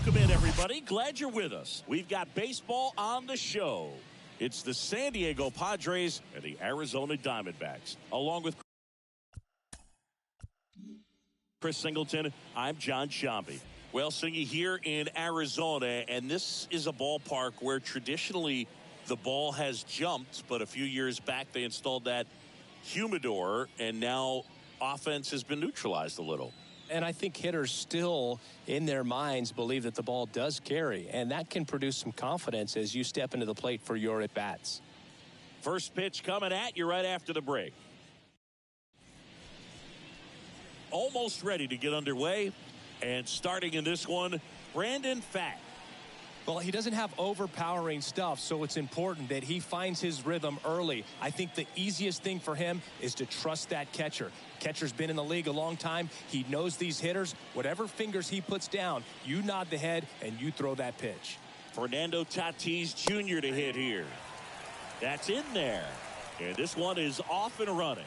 Welcome in, everybody. Glad you're with us. We've got baseball on the show. It's the San Diego Padres and the Arizona Diamondbacks. Along with Chris Singleton, I'm John Shambi. Well, Singy, here in Arizona, and this is a ballpark where traditionally the ball has jumped, but a few years back they installed that humidor, and now offense has been neutralized a little. And I think hitters still, in their minds, believe that the ball does carry, and that can produce some confidence as you step into the plate for your at-bats. First pitch coming at you right after the break. Almost ready to get underway, and starting in this one, Brandon Pfaadt. Well, he doesn't have overpowering stuff, so it's important that he finds his rhythm early. I think the easiest thing for him is to trust that catcher. Catcher's been in the league a long time. He knows these hitters. Whatever fingers he puts down, you nod the head and you throw that pitch. Fernando Tatis Jr. to hit here. That's in there. And this one is off and running.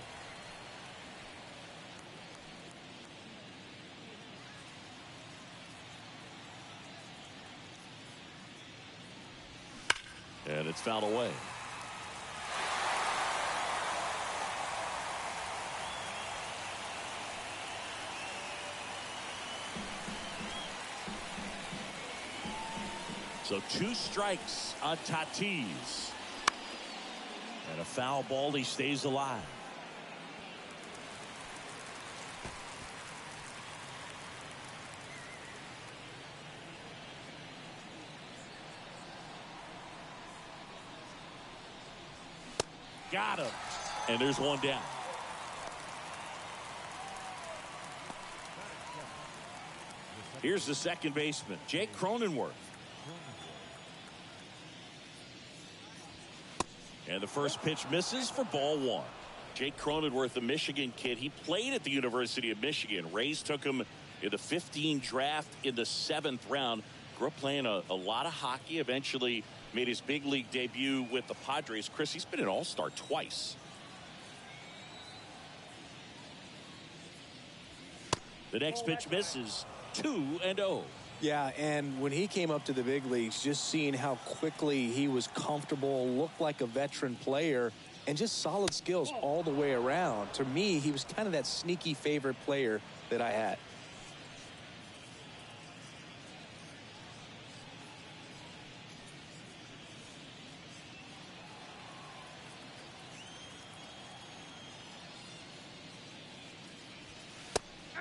And it's fouled away. So 2 strikes on Tatis. And a foul ball. He stays alive. Got him. And there's one down. Here's the second baseman, Jake Cronenworth. And the first pitch misses for ball 1. Jake Cronenworth, a Michigan kid. He played at the University of Michigan. Rays took him in the 15 draft in the 7th round. Grew up playing a lot of hockey. Eventually made his big league debut with the Padres. Chris, he's been an all-star twice. The next pitch misses. 2-0. Yeah, and when he came up to the big leagues, just seeing how quickly he was comfortable, looked like a veteran player, and just solid skills all the way around. To me, he was kind of that sneaky favorite player that I had.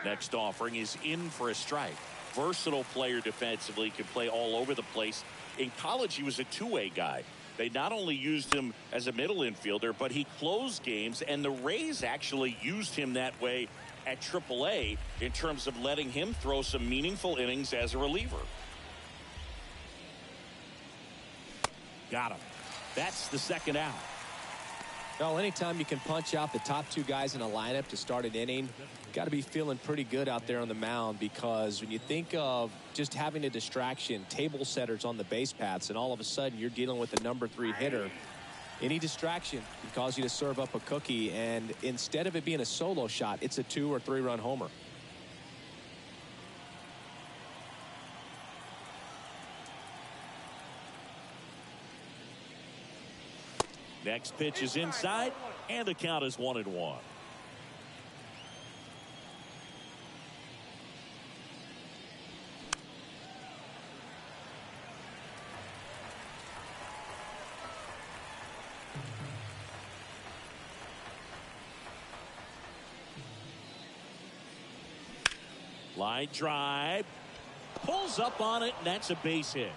Next offering is in for a strike. Versatile player defensively, can play all over the place. In college, he was a two-way guy. They not only used him as a middle infielder, but he closed games, and the Rays actually used him that way at AAA in terms of letting him throw some meaningful innings as a reliever. Got him. That's the second out. Well, anytime you can punch out the top 2 guys in a lineup to start an inning, got to be feeling pretty good out there on the mound, because when you think of just having a distraction, table setters on the base paths, and all of a sudden you're dealing with a number 3 hitter, any distraction can cause you to serve up a cookie, and instead of it being a solo shot, it's a 2 or 3 run homer. Next pitch is inside, and the count is 1-1. Line drive, pulls up on it, and that's a base hit.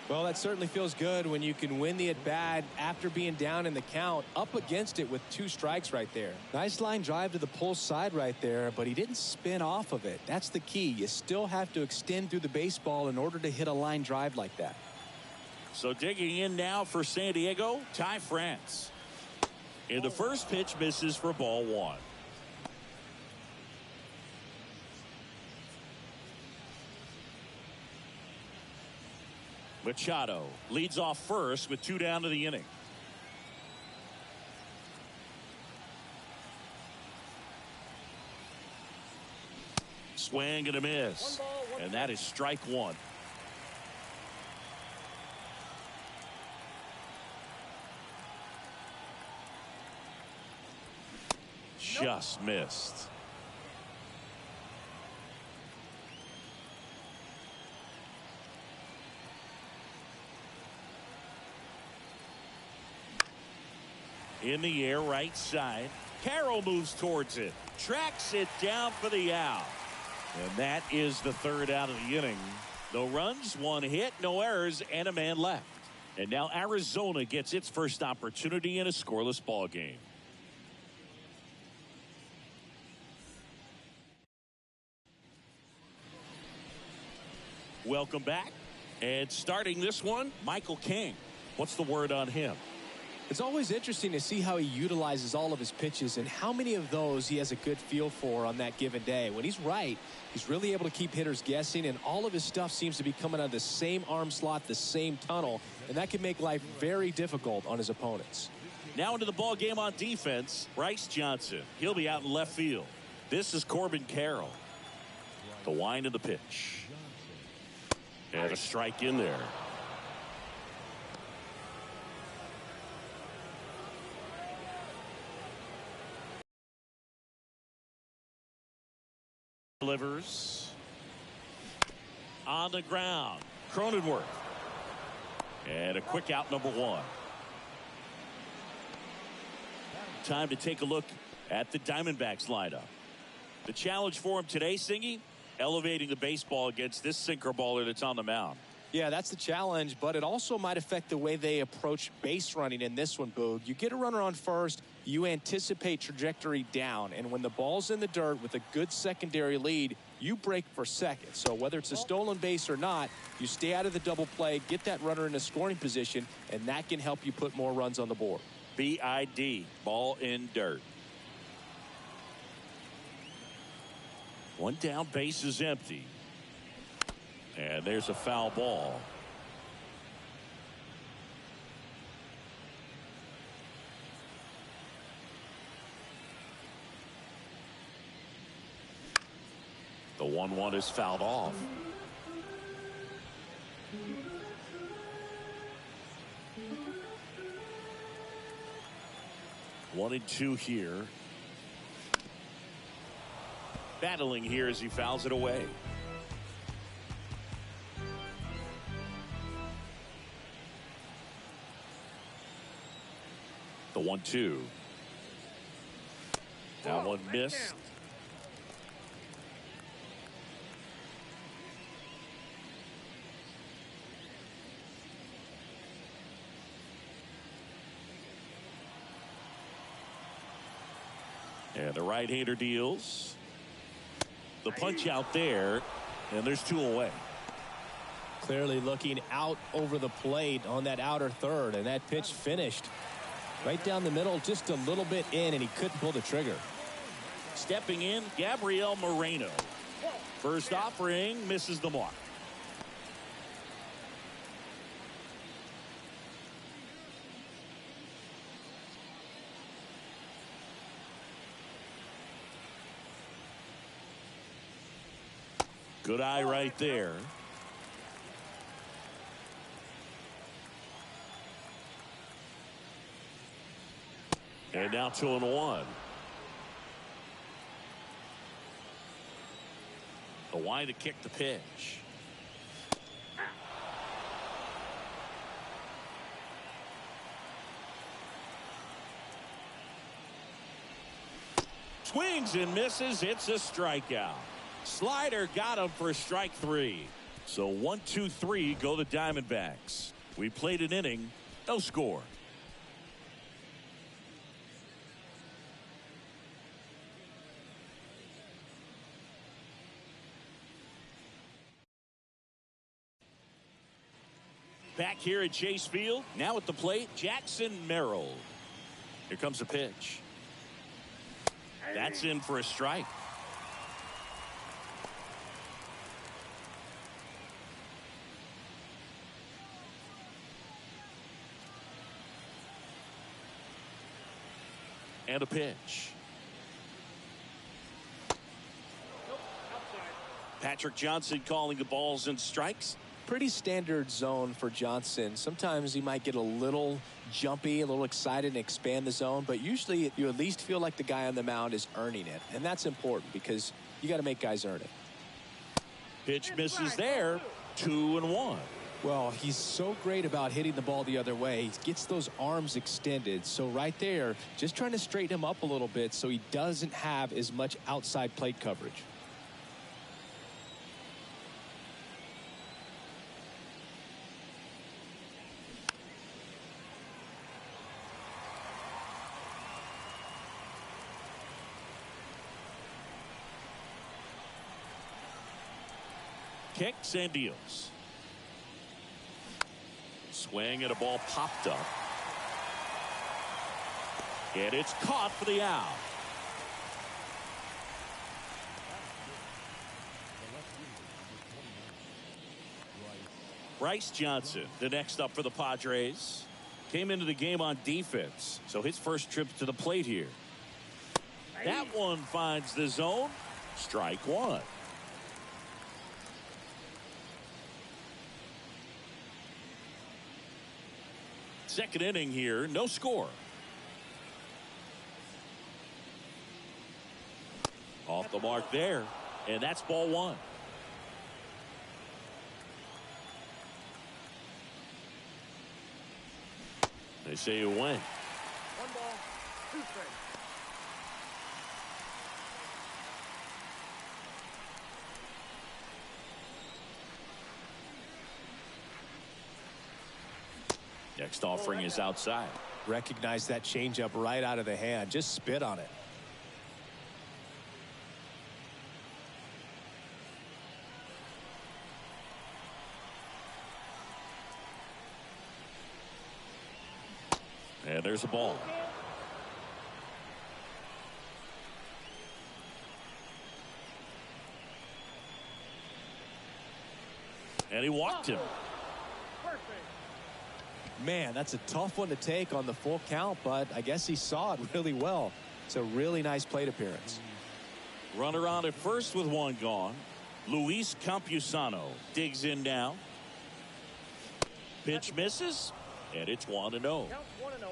Well, that certainly feels good when you can win the at-bat after being down in the count, up against it with 2 strikes right there. Nice line drive to the pull side right there, but he didn't spin off of it. That's the key. You still have to extend through the baseball in order to hit a line drive like that. So digging in now for San Diego, Ty France. And the first pitch misses for ball 1. Machado leads off first with 2 down to the inning. Swing and a miss. And that is strike one. Just missed. In the air, right side. Carroll moves towards it. Tracks it down for the out. And that is the third out of the inning. No runs, one hit, no errors, and a man left. And now Arizona gets its first opportunity in a scoreless ball game. Welcome back. And starting this one, Michael King. What's the word on him? It's always interesting to see how he utilizes all of his pitches and how many of those he has a good feel for on that given day. When he's right, he's really able to keep hitters guessing, and all of his stuff seems to be coming out of the same arm slot, the same tunnel, and that can make life very difficult on his opponents. Now into the ball game on defense, Bryce Johnson. He'll be out in left field. This is Corbin Carroll. The wind of the pitch. And a strike in there. Delivers on the ground. Cronenworth. And a quick out, number one. Time to take a look at the Diamondbacks lineup. The challenge for him today, Singy, elevating the baseball against this sinker baller that's on the mound. Yeah, that's the challenge, but it also might affect the way they approach base running in this one, Boog. You get a runner on first, you anticipate trajectory down, and when the ball's in the dirt with a good secondary lead, you break for second. So whether it's a stolen base or not, you stay out of the double play, get that runner in a scoring position, and that can help you put more runs on the board. BID, ball in dirt. One down, base is empty. And there's a foul ball. The 1-1 is fouled off. One and two here. Battling here as he fouls it away. The 1-2. That one missed. And the right-hander deals. The punch out there, and there's two away. Clearly looking out over the plate on that outer third, and that pitch finished right down the middle, just a little bit in, and he couldn't pull the trigger. Stepping in, Gabriel Moreno. First offering, misses the mark. Good eye right there. And now 2-1. The wind to kick the pitch. Swings and misses. It's a strikeout. Slider got him for strike three. So 1-2-3 go the Diamondbacks. We played an inning, no score. Back here at Chase Field, now at the plate, Jackson Merrill. Here comes a pitch. That's in for a strike. And a pitch. Patrick Johnson calling the balls and strikes. Pretty standard zone for Johnson. Sometimes he might get a little jumpy, a little excited and expand the zone, but usually you at least feel like the guy on the mound is earning it, and that's important because you got to make guys earn it. Pitch misses there. 2-1. Well, he's so great about hitting the ball the other way. He gets those arms extended. So right there, just trying to straighten him up a little bit so he doesn't have as much outside plate coverage. Kicks and deals. Swing and a ball popped up. And it's caught for the out. Bryce Johnson, the next up for the Padres. Came into the game on defense, so his first trip to the plate here. That one finds the zone. Strike one. Second inning here, no score. Off the mark there, and that's ball one. They say you win. 1 ball, 2 strikes. Next offering is outside. Recognize that changeup right out of the hand. Just spit on it. And there's a ball. And he walked him. Man, that's a tough one to take on the full count, but I guess he saw it really well. It's a really nice plate appearance. Runner on at first with one gone. Luis Campusano digs in now. Pitch misses, and it's 1-0. Count 1-0.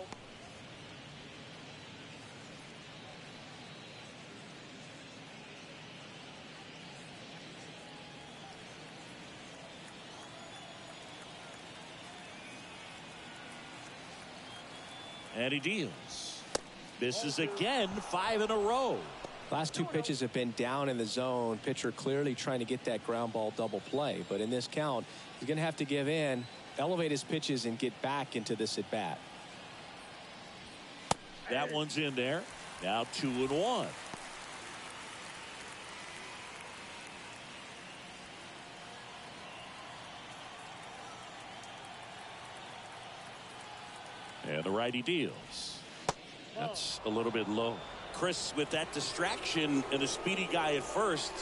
And he deals. Misses again, 5 in a row. Last 2 pitches have been down in the zone. Pitcher clearly trying to get that ground ball double play. But in this count, he's going to have to give in, elevate his pitches, and get back into this at bat. That one's in there. Now 2-1. And the righty deals. That's a little bit low. Chris, with that distraction and a speedy guy at first,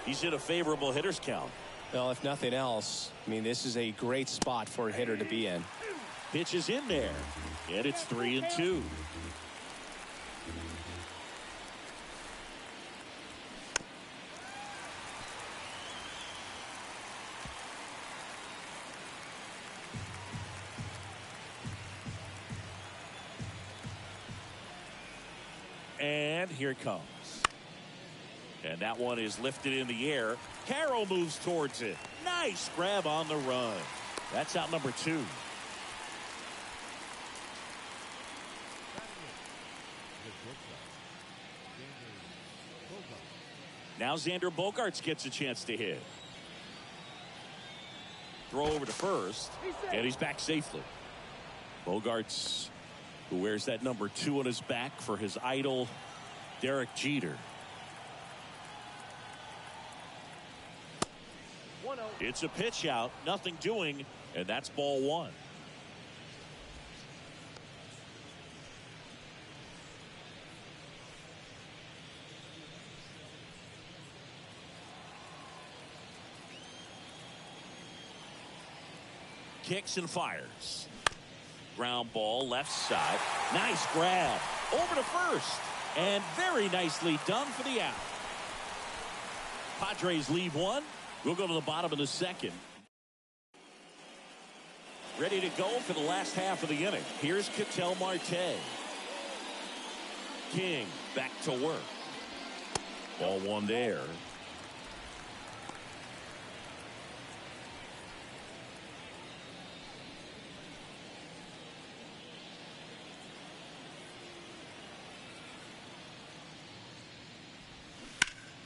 he's in a favorable hitter's count. Well, if nothing else, I mean, this is a great spot for a hitter to be in. Pitch is in there. And it's 3-2. And here it comes. And that one is lifted in the air. Carroll moves towards it. Nice grab on the run. That's out number 2. Now Xander Bogaerts gets a chance to hit. Throw over to first. And he's back safely. Bogaerts, who wears that number 2 on his back for his idol, Derek Jeter. 1-0. It's a pitch out, nothing doing, and that's ball 1. Kicks and fires. Ground ball left side. Nice grab over to first, and very nicely done for the out. Padres leave one. We'll go to the bottom of the second. Ready to go for the last half of the inning. Here's Ketel Marte. King back to work. Ball one there.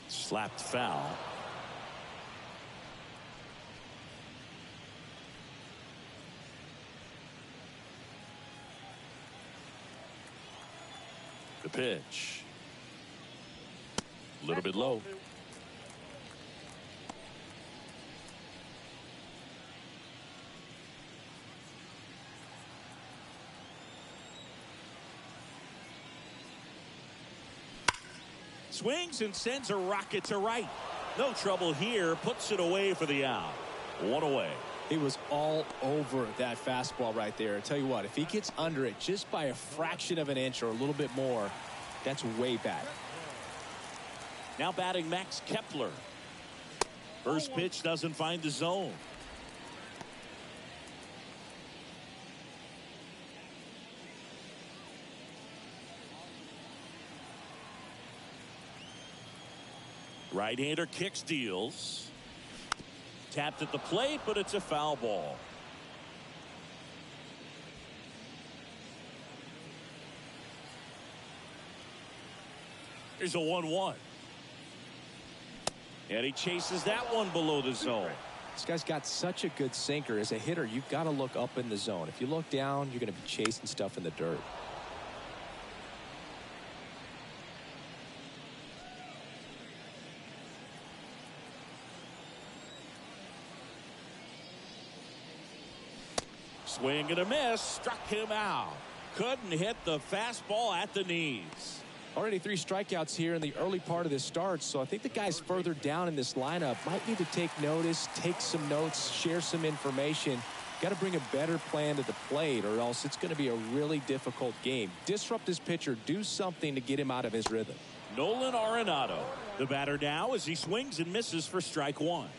Slapped foul. The pitch. A little bit low. Swings and sends a rocket to right. No trouble here. Puts it away for the out. One away. He was all over that fastball right there. I tell you what, if he gets under it just by a fraction of an inch or a little bit more, that's way back. Now batting Max Kepler. First pitch doesn't find the zone. Right-hander kicks, deals. Tapped at the plate, but it's a foul ball. Here's a 1-1. And he chases that one below the zone. This guy's got such a good sinker. As a hitter, you've got to look up in the zone. If you look down, you're going to be chasing stuff in the dirt. Swing and a miss. Struck him out. Couldn't hit the fastball at the knees. Already 3 strikeouts here in the early part of this start, so I think the guys further down in this lineup might need to take notice, take some notes, share some information. Got to bring a better plan to the plate, or else it's going to be a really difficult game. Disrupt this pitcher, do something to get him out of his rhythm. Nolan Arenado, the batter now, as he swings and misses for strike one.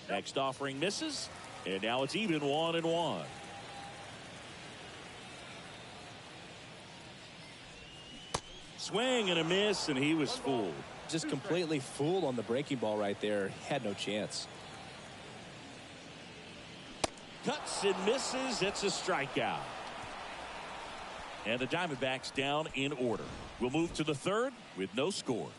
Next offering misses, and now it's even 1-1. Swing and a miss, and he was fooled. Just completely fooled on the breaking ball right there. Had no chance. Cuts and misses. It's a strikeout. And the Diamondbacks down in order. We'll move to the third with no score.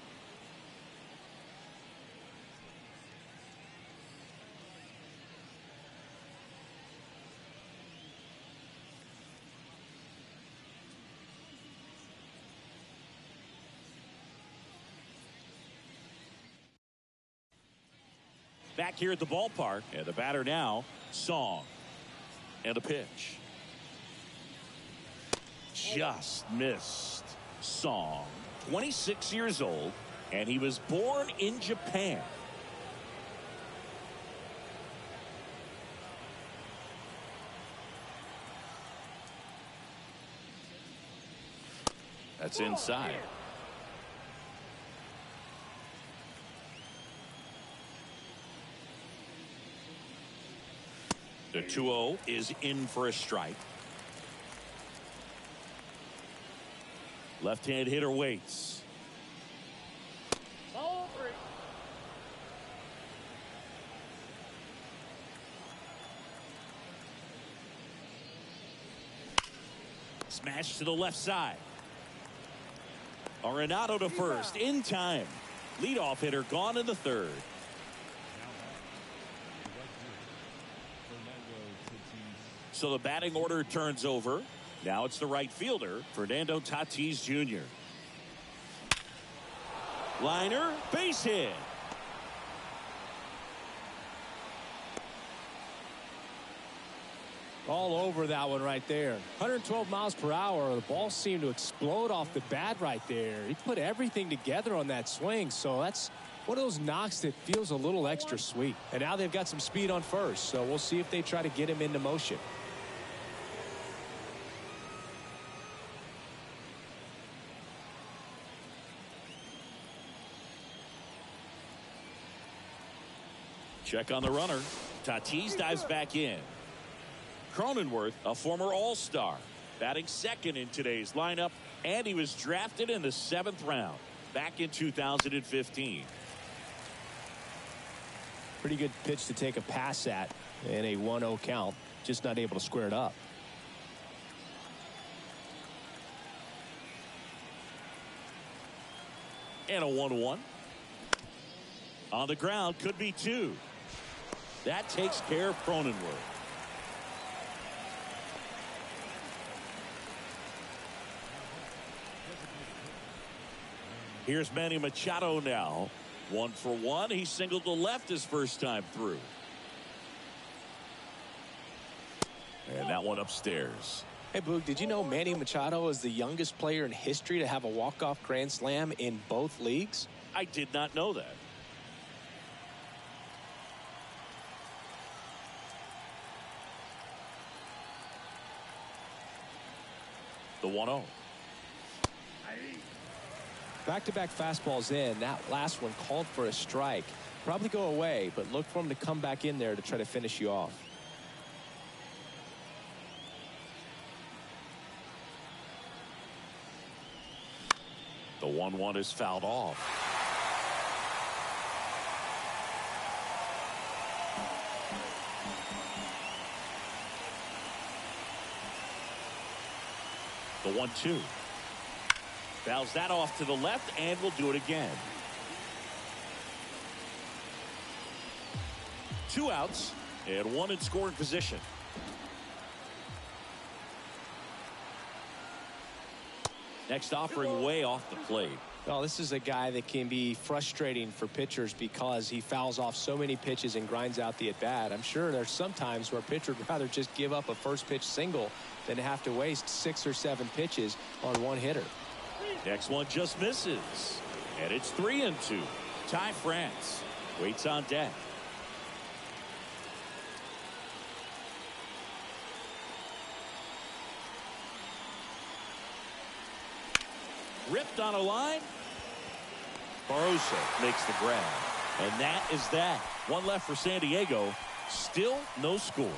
Back here at the ballpark, and the batter now, Song. And a pitch. Just missed. Song, 26 years old, and he was born in Japan. That's inside. The 2-0 is in for a strike. Left-hand hitter waits. Ball 3. Smash to the left side. Arenado to first in time. Leadoff hitter gone in the third. So the batting order turns over. Now it's the right fielder, Fernando Tatis Jr. Liner, base hit. All over that one right there. 112 miles per hour. The ball seemed to explode off the bat right there. He put everything together on that swing, so that's One of those knocks that feels a little extra sweet. And now they've got some speed on first, so we'll see if they try to get him into motion. Check on the runner. Tatis dives back in. Cronenworth, a former All-Star, batting second in today's lineup, and he was drafted in the 7th round back in 2015. Pretty good pitch to take a pass at in a 1-0 count. Just not able to square it up. And a 1-1. On the ground, could be 2. That takes care of Cronenworth. Here's Manny Machado now. 1 for 1. He singled to left his first time through. And that one upstairs. Hey, Boog, did you know Manny Machado is the youngest player in history to have a walk-off grand slam in both leagues? I did not know that. The 1-0. Back-to-back fastballs in. That last one called for a strike. Probably go away, but look for him to come back in there to try to finish you off. The 1-1 is fouled off. The 1-2. Fouls that off to the left, and will do it again. 2 outs and 1 in scoring position. Next offering way off the plate. Well, this is a guy that can be frustrating for pitchers because he fouls off so many pitches and grinds out the at-bat. I'm sure there's some times where a pitcher would rather just give up a first pitch single than have to waste 6 or 7 pitches on one hitter. Next one just misses. And it's 3-2. Ty France waits on deck. Ripped on a line. Barroso makes the grab. And that is that. 1 left for San Diego. Still no score.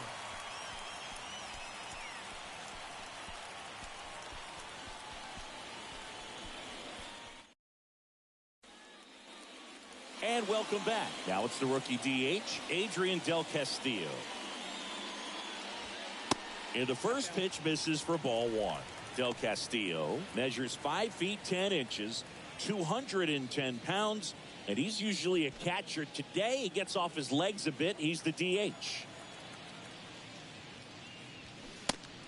And welcome back. Now it's the rookie DH, Adrian Del Castillo. In the first pitch, misses for ball 1. Del Castillo measures 5 feet 10 inches, 210 pounds, and he's usually a catcher. Today, he gets off his legs a bit. He's the DH.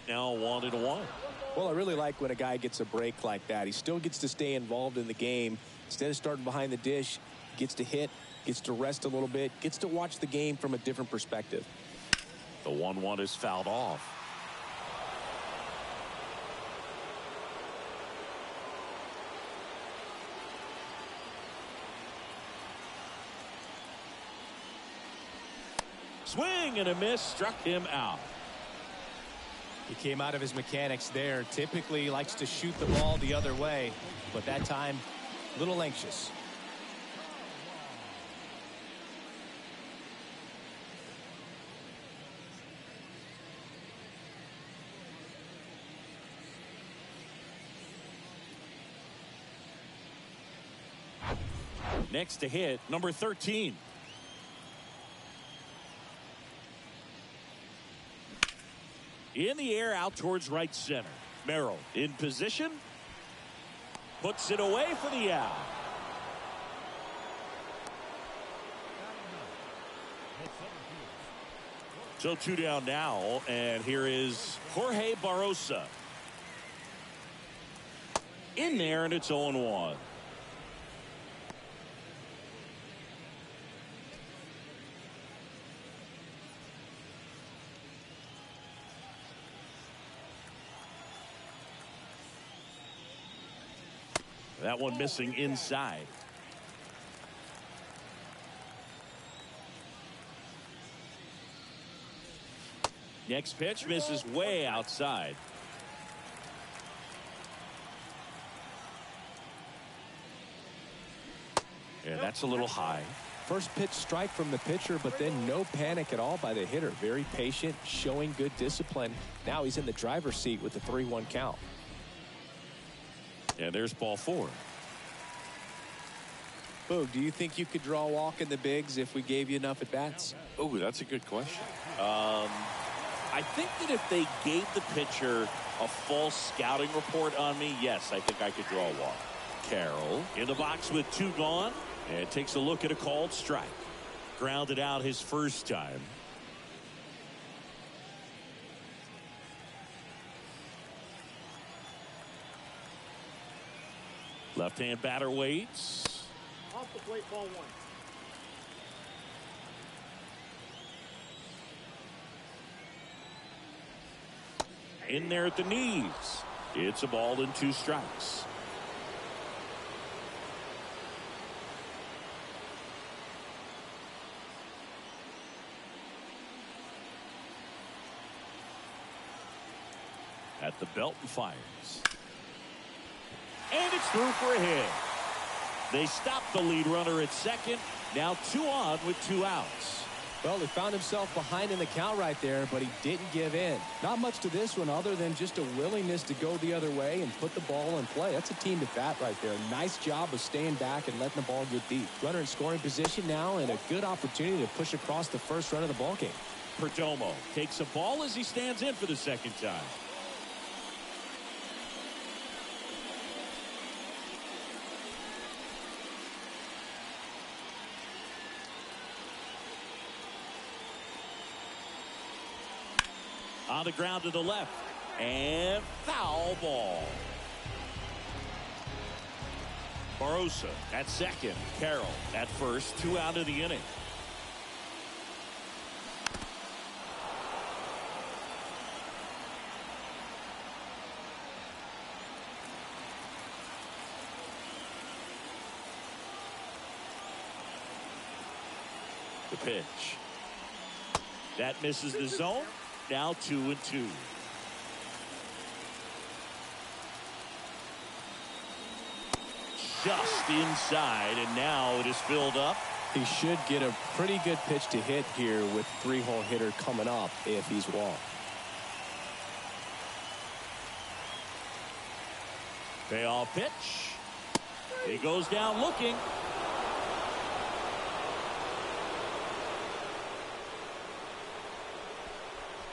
Now 1-1. Well, I really like when a guy gets a break like that. He still gets to stay involved in the game. Instead of starting behind the dish, gets to hit, gets to rest a little bit, gets to watch the game from a different perspective. The 1-1 is fouled off. Swing and a miss, struck him out. He came out of his mechanics there. Typically he likes to shoot the ball the other way, but that time a little anxious. Next to hit, number 13. In the air, out towards right center. Merrill in position. Puts it away for the out. So 2 down now, and here is Jorge Barrosa. In there, and it's 0-1. That one missing inside. Next pitch misses way outside. And that's a little high. First pitch strike from the pitcher, but then no panic at all by the hitter. Very patient, showing good discipline. Now he's in the driver's seat with the 3-1 count. And there's ball 4. Boog, do you think you could draw a walk in the bigs if we gave you enough at bats? Oh, that's a good question. I think that if they gave the pitcher a false scouting report on me, yes, I think I could draw a walk. Carroll in the box with 2 gone and takes a look at a called strike. Grounded out his first time. Left-hand batter waits. Off the plate, ball 1. In there at the knees. It's a ball and 2 strikes. At the belt and fires. And it's through for a hit. They stopped the lead runner at second. Now 2 on with 2 outs. Well, he found himself behind in the count right there, but he didn't give in. Not much to this one other than just a willingness to go the other way and put the ball in play. That's a team at bat right there. Nice job of staying back and letting the ball get deep. Runner in scoring position now and a good opportunity to push across the first run of the ball game. Perdomo takes a ball as he stands in for the second time. On the ground to the left. And foul ball. Barossa at second. Carroll at first. 2 out of the inning. The pitch. That misses the zone. Now 2-2. Just inside, and now it is filled up. He should get a pretty good pitch to hit here with 3-hole hitter coming up if he's walked. Payoff pitch. He goes down looking.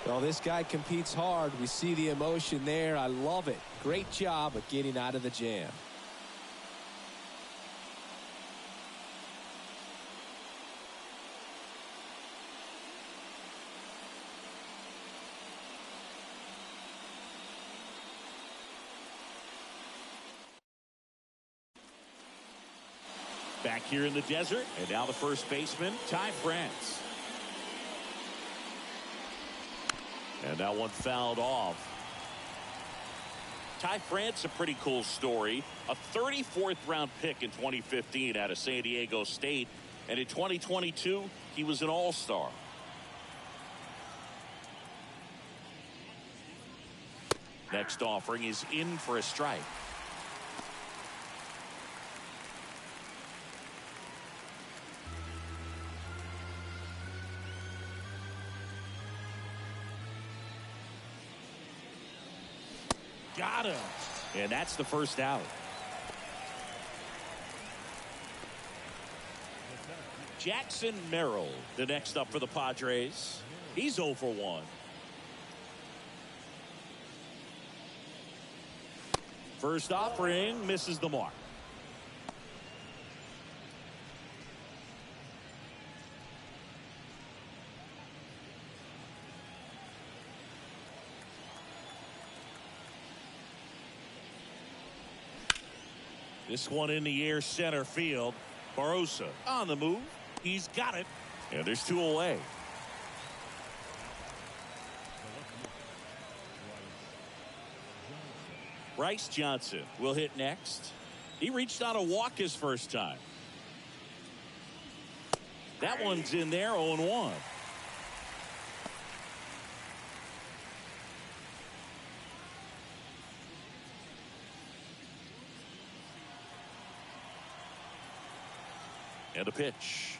Well, this guy competes hard. We see the emotion there. I love it. Great job of getting out of the jam. Back here in the desert, and now the first baseman, Ty France. And that one fouled off. Ty France, a pretty cool story. A 34th round pick in 2015 out of San Diego State. And in 2022, he was an all-star. Next offering is in for a strike. Got him. And that's the first out. Jackson Merrill, the next up for the Padres. He's 0 for 1. First offering misses the mark. This one in the air center field. Barossa on the move. He's got it. And there's 2 away. Bryce Johnson will hit next. He reached on a walk his first time. That one's in there, 0-1. And a pitch.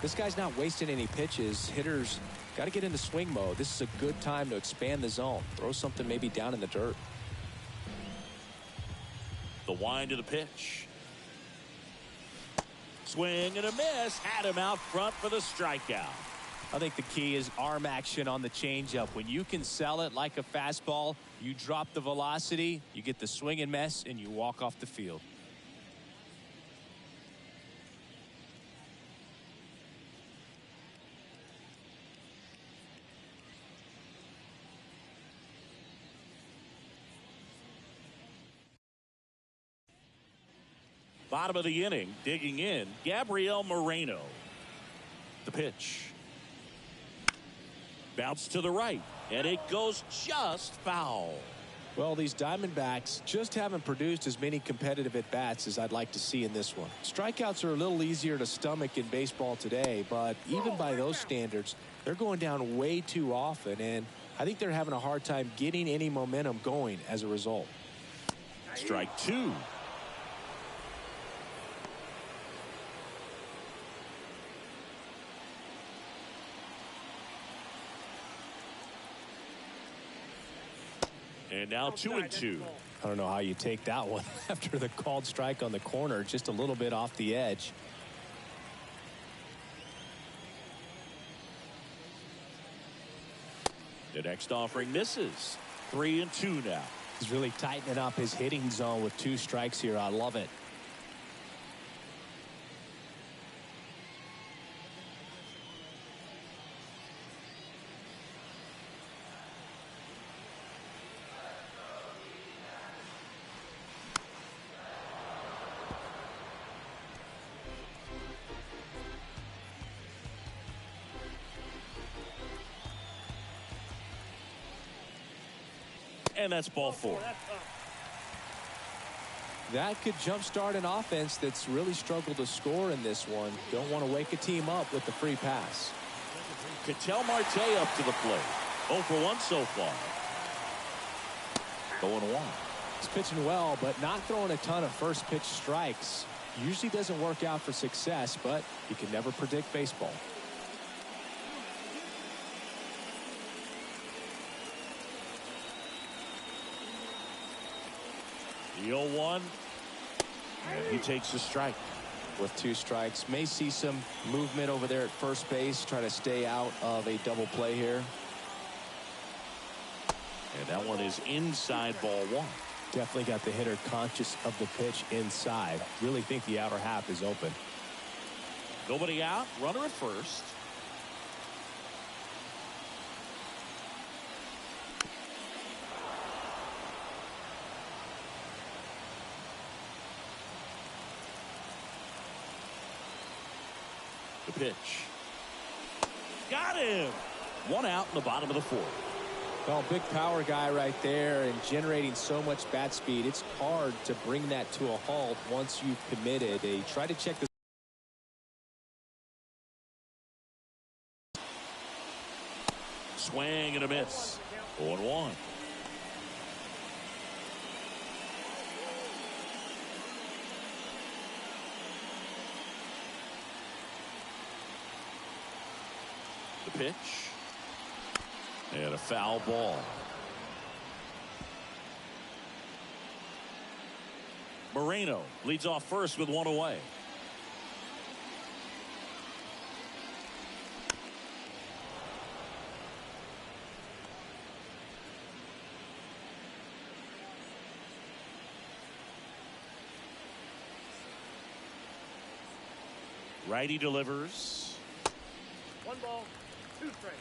This guy's not wasting any pitches. Hitters got to get into swing mode. This is a good time to expand the zone. Throw something maybe down in the dirt. The wind of the pitch. Swing and a miss. Had him out front for the strikeout. I think the key is arm action on the changeup. When you can sell it like a fastball, you drop the velocity, you get the swing and miss, and you walk off the field. Bottom of the inning, digging in, Gabriel Moreno. The pitch. Bounce to the right, and it goes just foul. Well, these Diamondbacks just haven't produced as many competitive at-bats as I'd like to see in this one. Strikeouts are a little easier to stomach in baseball today, but even by those standards, they're going down way too often, and I think they're having a hard time getting any momentum going as a result. Strike two. And now 2-2. I don't know how you take that one after the called strike on the corner, just a little bit off the edge. The next offering misses. 3-2 now. He's really tightening up his hitting zone with 2 strikes here. I love it. And that's ball 4. That could jumpstart an offense that's really struggled to score in this one. Don't want to wake a team up with the free pass. Ketel Marte up to the plate. 0 for 1 so far. 0-1. He's pitching well, but not throwing a ton of first pitch strikes. Usually doesn't work out for success, but you can never predict baseball. The 0-1, and he takes the strike. With 2 strikes, may see some movement over there at first base, try to stay out of a double play here. And that one is inside ball 1. Definitely got the hitter conscious of the pitch inside. Really think the outer half is open. Nobody out, runner at first. The pitch. Got him. 1 out in the bottom of the 4th. Well, big power guy right there and generating so much bat speed. It's hard to bring that to a halt once you've committed. They try to check the swing and a miss. 0-1. The pitch. And a foul ball. Moreno leads off first with 1 away. Righty delivers. 1 ball, 2 strikes.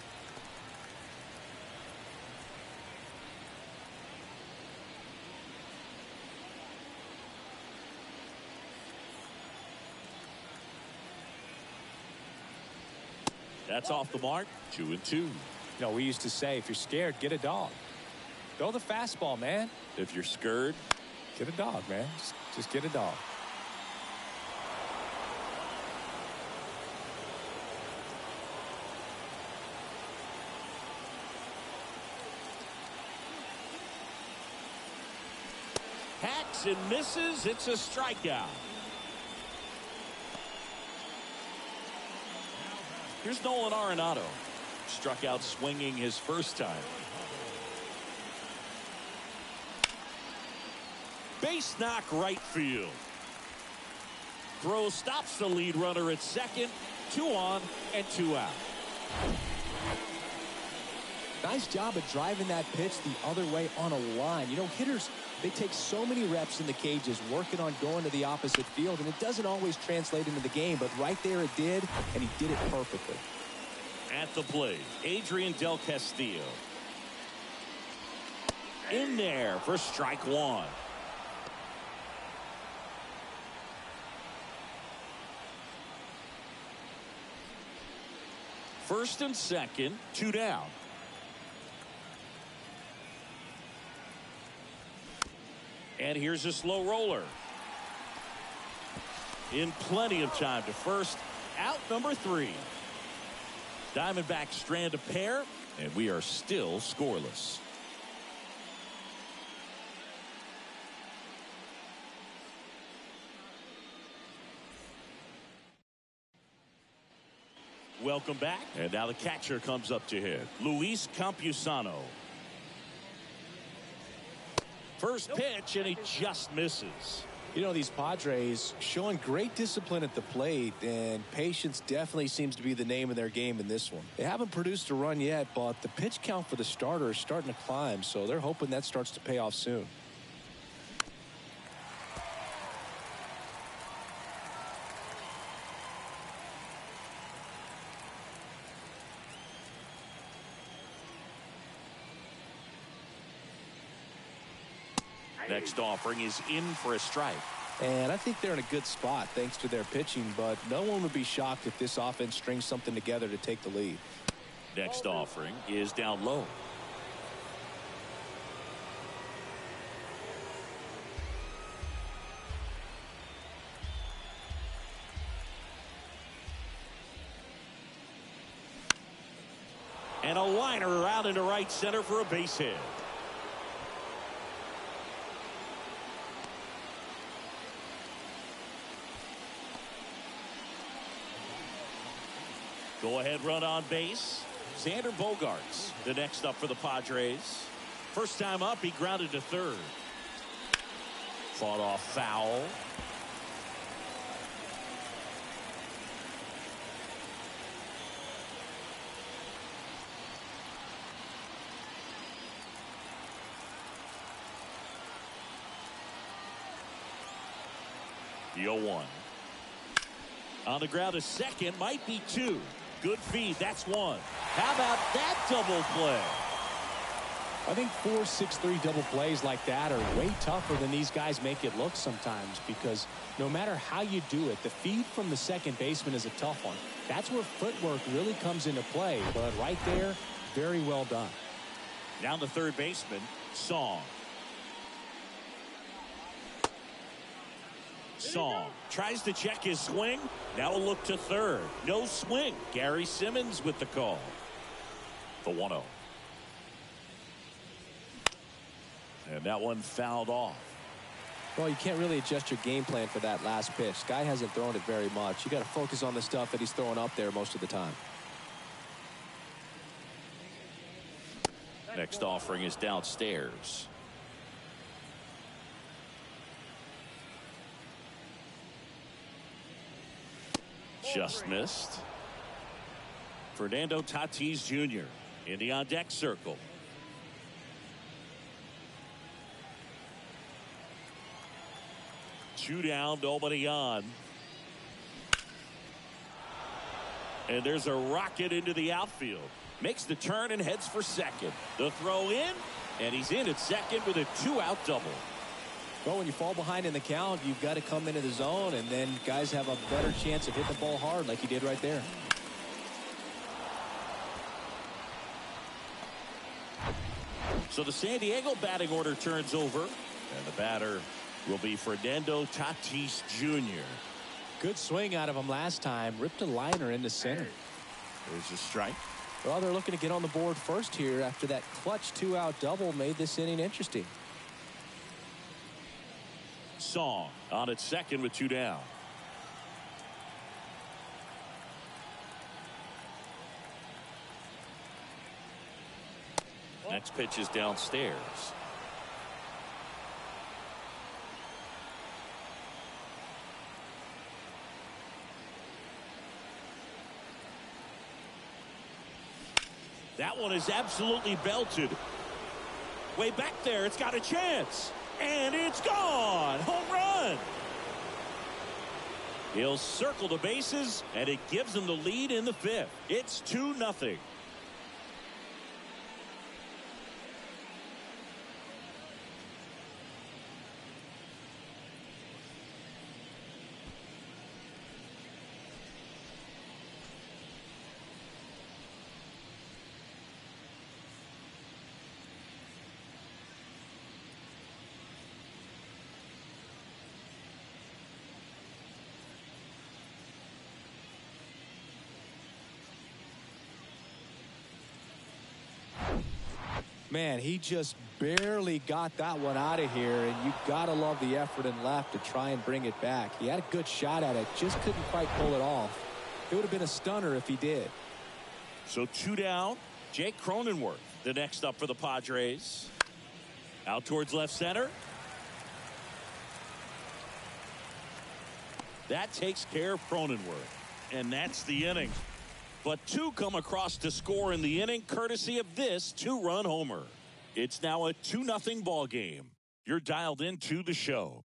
That's off the mark. 2-2. You know, we used to say, if you're scared, get a dog. Throw the fastball, man. If you're scared, get a dog, man. Just get a dog. hacked swings and misses. It's a strikeout. Here's Nolan Arenado. Struck out swinging his first time. Base knock right field. Throw stops the lead runner at second. 2 on and 2 out. Nice job of driving that pitch the other way on a line. You know, hitters, they take so many reps in the cages working on going to the opposite field, and it doesn't always translate into the game, but right there it did, and he did it perfectly. At the plate, Adrian Del Castillo. In there for strike 1. First and second, 2 down. And here's a slow roller. In plenty of time to first. Out number 3. Diamondbacks strand a pair, and we are still scoreless. Welcome back. And now the catcher comes up to hit. Luis Campusano. First pitch, and he just misses. You know, these Padres showing great discipline at the plate, and patience definitely seems to be the name of their game in this one. They haven't produced a run yet, but the pitch count for the starter is starting to climb, so they're hoping that starts to pay off soon. Next offering is in for a strike. And I think they're in a good spot thanks to their pitching, but no one would be shocked if this offense strings something together to take the lead. Next offering is down low. And a liner out into right center for a base hit. Go-ahead run on base. Xander Bogaerts, the next up for the Padres. First time up, he grounded to third. Fought off foul. The 0-1. On the ground, a second, might be 2. Good feed. That's 1. How about that double play? I think 4, 6, 3 double plays like that are way tougher than these guys make it look sometimes, because no matter how you do it, the feed from the second baseman is a tough one. That's where footwork really comes into play, but right there, very well done. Down the third baseman, Song. Song tries to check his swing. Now a look to third. No swing. Gary Simmons with the call. The 1-0. And that one fouled off. Well, you can't really adjust your game plan for that last pitch. Guy hasn't thrown it very much. You got to focus on the stuff that he's throwing up there most of the time. Next offering is downstairs. Just missed. Fernando Tatis Jr. in the on-deck circle. Two down, nobody on. And there's a rocket into the outfield. Makes the turn and heads for second. The throw in, and he's in at second with a 2-out double. Well, when you fall behind in the count, you've got to come into the zone, and then guys have a better chance of hitting the ball hard like he did right there. So the San Diego batting order turns over, and the batter will be Fernando Tatis Jr. Good swing out of him last time. Ripped a liner into center. There's a strike. Well, they're looking to get on the board first here after that clutch 2-out double made this inning interesting. Song on its second with 2 down. Next pitch is downstairs. That one is absolutely belted. Way back there, it's got a chance. And it's gone. Home run. He'll circle the bases, and it gives him the lead in the 5th. It's 2-0. Man, he just barely got that one out of here, and you gotta love the effort in left to try and bring it back. He had a good shot at it, just couldn't quite pull it off. It would have been a stunner if he did. So 2 down. Jake Cronenworth, the next up for the Padres. Out towards left center. That takes care of Cronenworth, and that's the inning. But 2 come across to score in the inning, courtesy of this 2-run homer. It's now a 2-0 ball game. You're dialed into the show.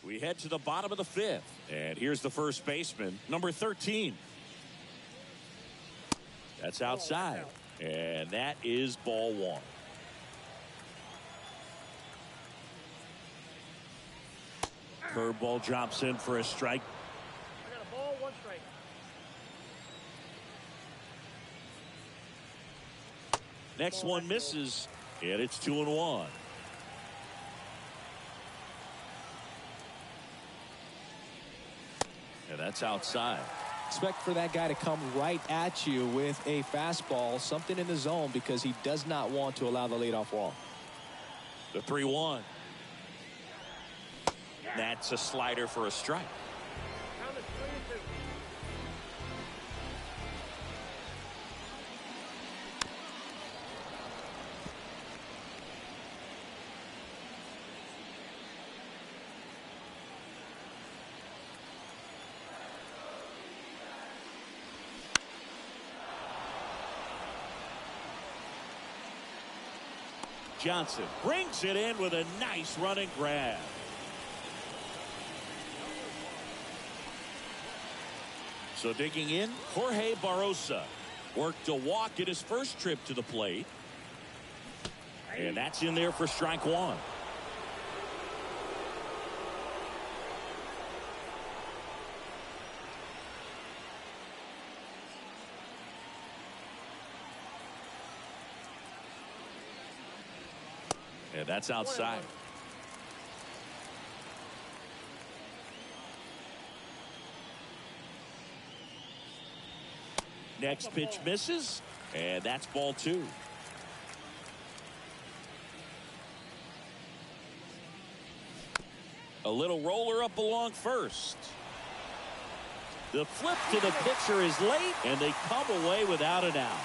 We head to the bottom of the 5th, and here's the first baseman, number 13. That's outside, and that is ball 1. Curveball drops in for a strike. I got a ball, 1 strike. Next one misses, and it's 2-1. And that's outside. Expect for that guy to come right at you with a fastball, something in the zone, because he does not want to allow the leadoff walk. The 3-1. That's a slider for a strike. Count is 3-2. Johnson brings it in with a nice running grab. So digging in, Jorge Barrosa worked a walk at his first trip to the plate. And that's in there for strike 1. And that's outside. Next pitch misses, and that's ball 2. A little roller up along first. The flip to the pitcher is late, and they come away without an out.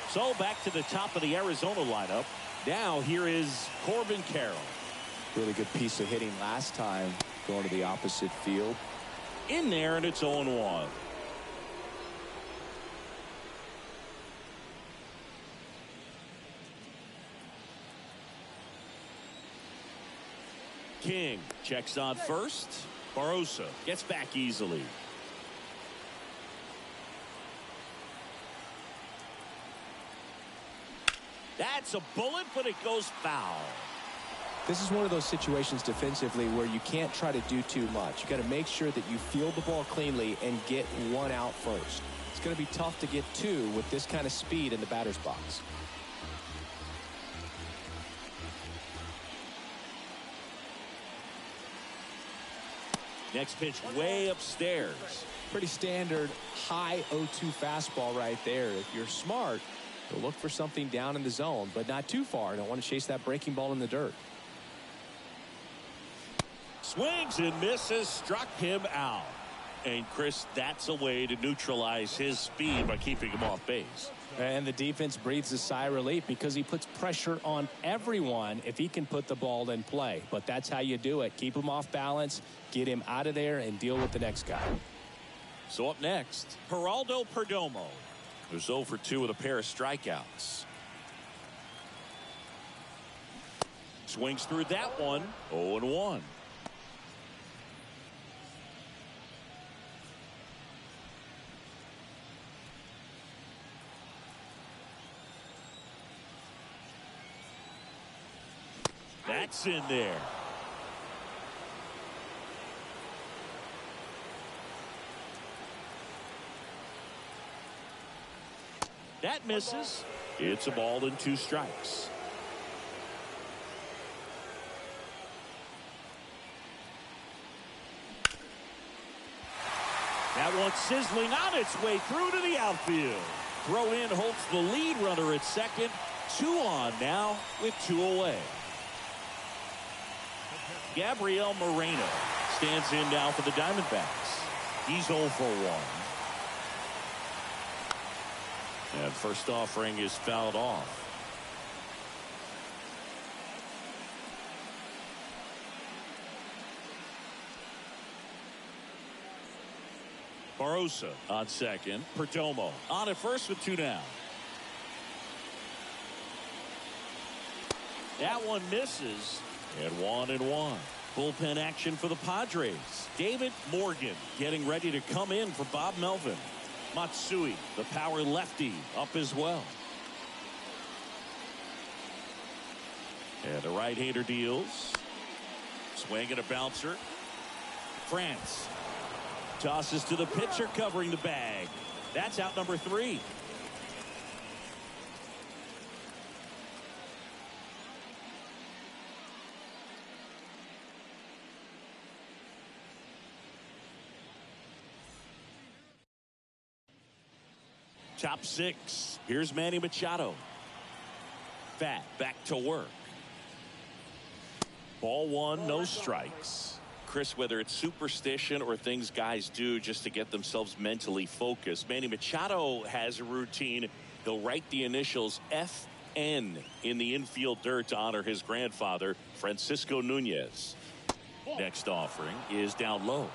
So back to the top of the Arizona lineup. Now here is Corbin Carroll. Really good piece of hitting last time, going to the opposite field. In there, and it's 0-1. King checks on first. Barrosa gets back easily. That's a bullet, but it goes foul. This is one of those situations defensively where you can't try to do too much. You got to make sure that you field the ball cleanly and get 1 out first. It's going to be tough to get 2 with this kind of speed in the batter's box. Next pitch way upstairs. Pretty standard high 0-2 fastball right there. If you're smart, you'll look for something down in the zone, but not too far. Don't want to chase that breaking ball in the dirt. Swings and misses, struck him out. And Chris, that's a way to neutralize his speed by keeping him off base. And the defense breathes a sigh of relief because he puts pressure on everyone if he can put the ball in play. But that's how you do it. Keep him off balance, get him out of there, and deal with the next guy. So up next, Geraldo Perdomo, who's 0 for 2 with a pair of strikeouts. Swings through that one, 0-1. That's in there. That misses. It's a ball and 2 strikes. That one's sizzling on its way through to the outfield. Throw in holds the lead runner at second. 2 on now with 2 away. Gabriel Moreno stands in now for the Diamondbacks. He's 0 for 1. And first offering is fouled off. Barosa on second. Perdomo on at first with 2 down. That one misses. And 1-1. Bullpen action for the Padres. David Morgan getting ready to come in for Bob Melvin. Matsui, the power lefty, up as well. And the right-hander deals. Swing and a bouncer. France tosses to the pitcher covering the bag. That's out number 3. Top 6. Here's Manny Machado. Fat back to work. Ball 1, no strikes. Chris, whether it's superstition or things guys do just to get themselves mentally focused, Manny Machado has a routine. He'll write the initials FN in the infield dirt to honor his grandfather, Francisco Nunez. Next offering is down low.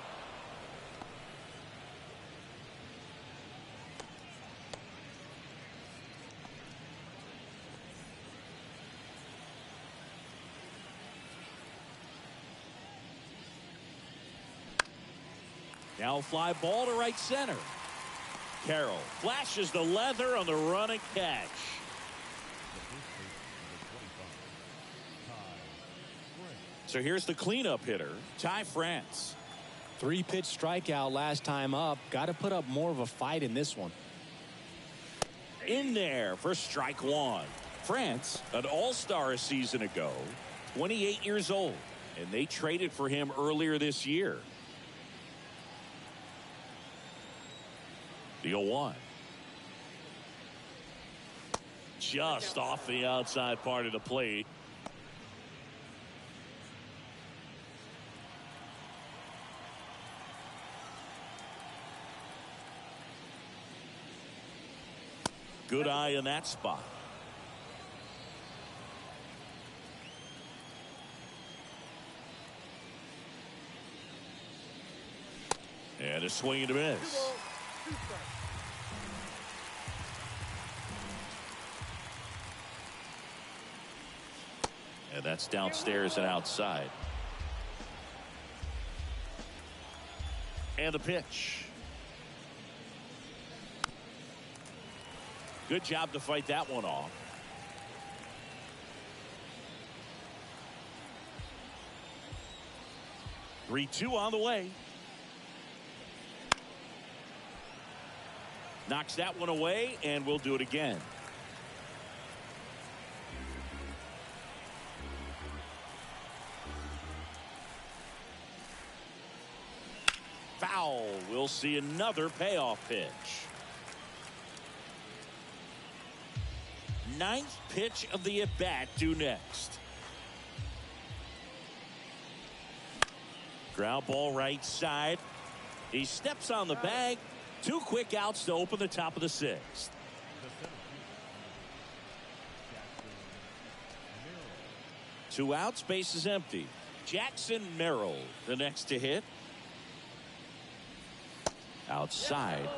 Now fly ball to right center. Carroll flashes the leather on the run and catch. So here's the cleanup hitter, Ty France. 3-pitch strikeout last time up. Got to put up more of a fight in this one. In there for strike 1. France, an all-star a season ago, 28 years old, and they traded for him earlier this year. The 0-1. Just off the outside part of the plate. Good eye in that spot. And a swing and a miss. And that's downstairs and outside. And the pitch. Good job to fight that one off. Three-2 on the way. Knocks that one away, and we'll do it again. see another payoff pitch. Ninth pitch of the at-bat due next. Ground ball right side. He steps on the bag. 2 quick outs to open the top of the 6th. Two outs, base is empty. Jackson Merrill, the next to hit. Outside.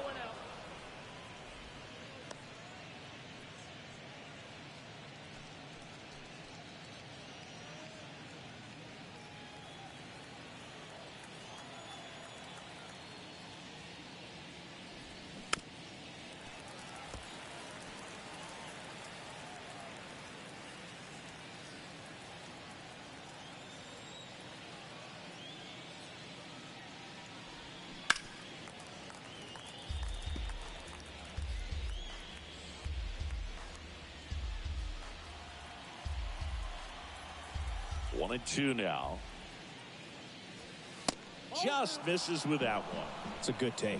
One and two now. Just misses with that one. It's a good take.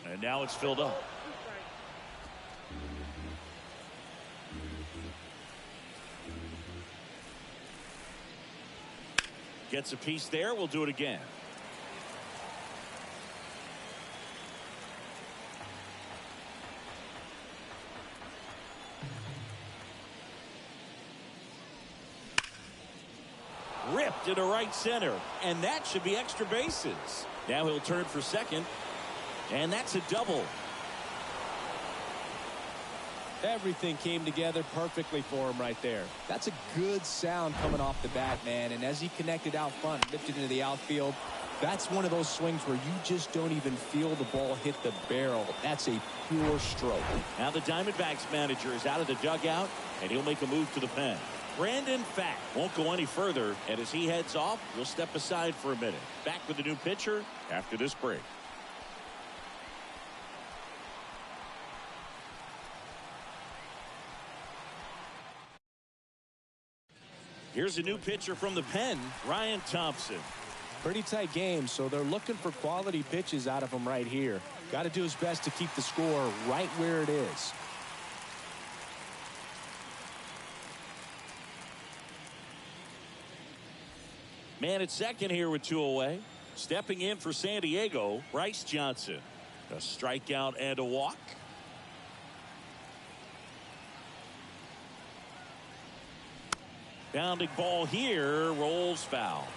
And now it's filled up. Gets a piece there. We'll do it again. Ripped into right center, and that should be extra bases. Now he'll turn for second, and that's a double. Everything came together perfectly for him right there. That's a good sound coming off the bat, man. And as he connected out front, lifted into the outfield, that's one of those swings where you just don't even feel the ball hit the barrel. That's a pure stroke. Now the Diamondbacks manager is out of the dugout, and he'll make a move to the pen. Brandon Fack won't go any further, and as he heads off, we'll step aside for a minute. Back with the new pitcher after this break. Here's a new pitcher from the pen, Ryan Thompson. Pretty tight game, so they're looking for quality pitches out of him right here. Got to do his best to keep the score right where it is. Man at second here with 2 away. Stepping in for San Diego, Bryce Johnson. A strikeout and a walk. Bounding ball here, rolls foul.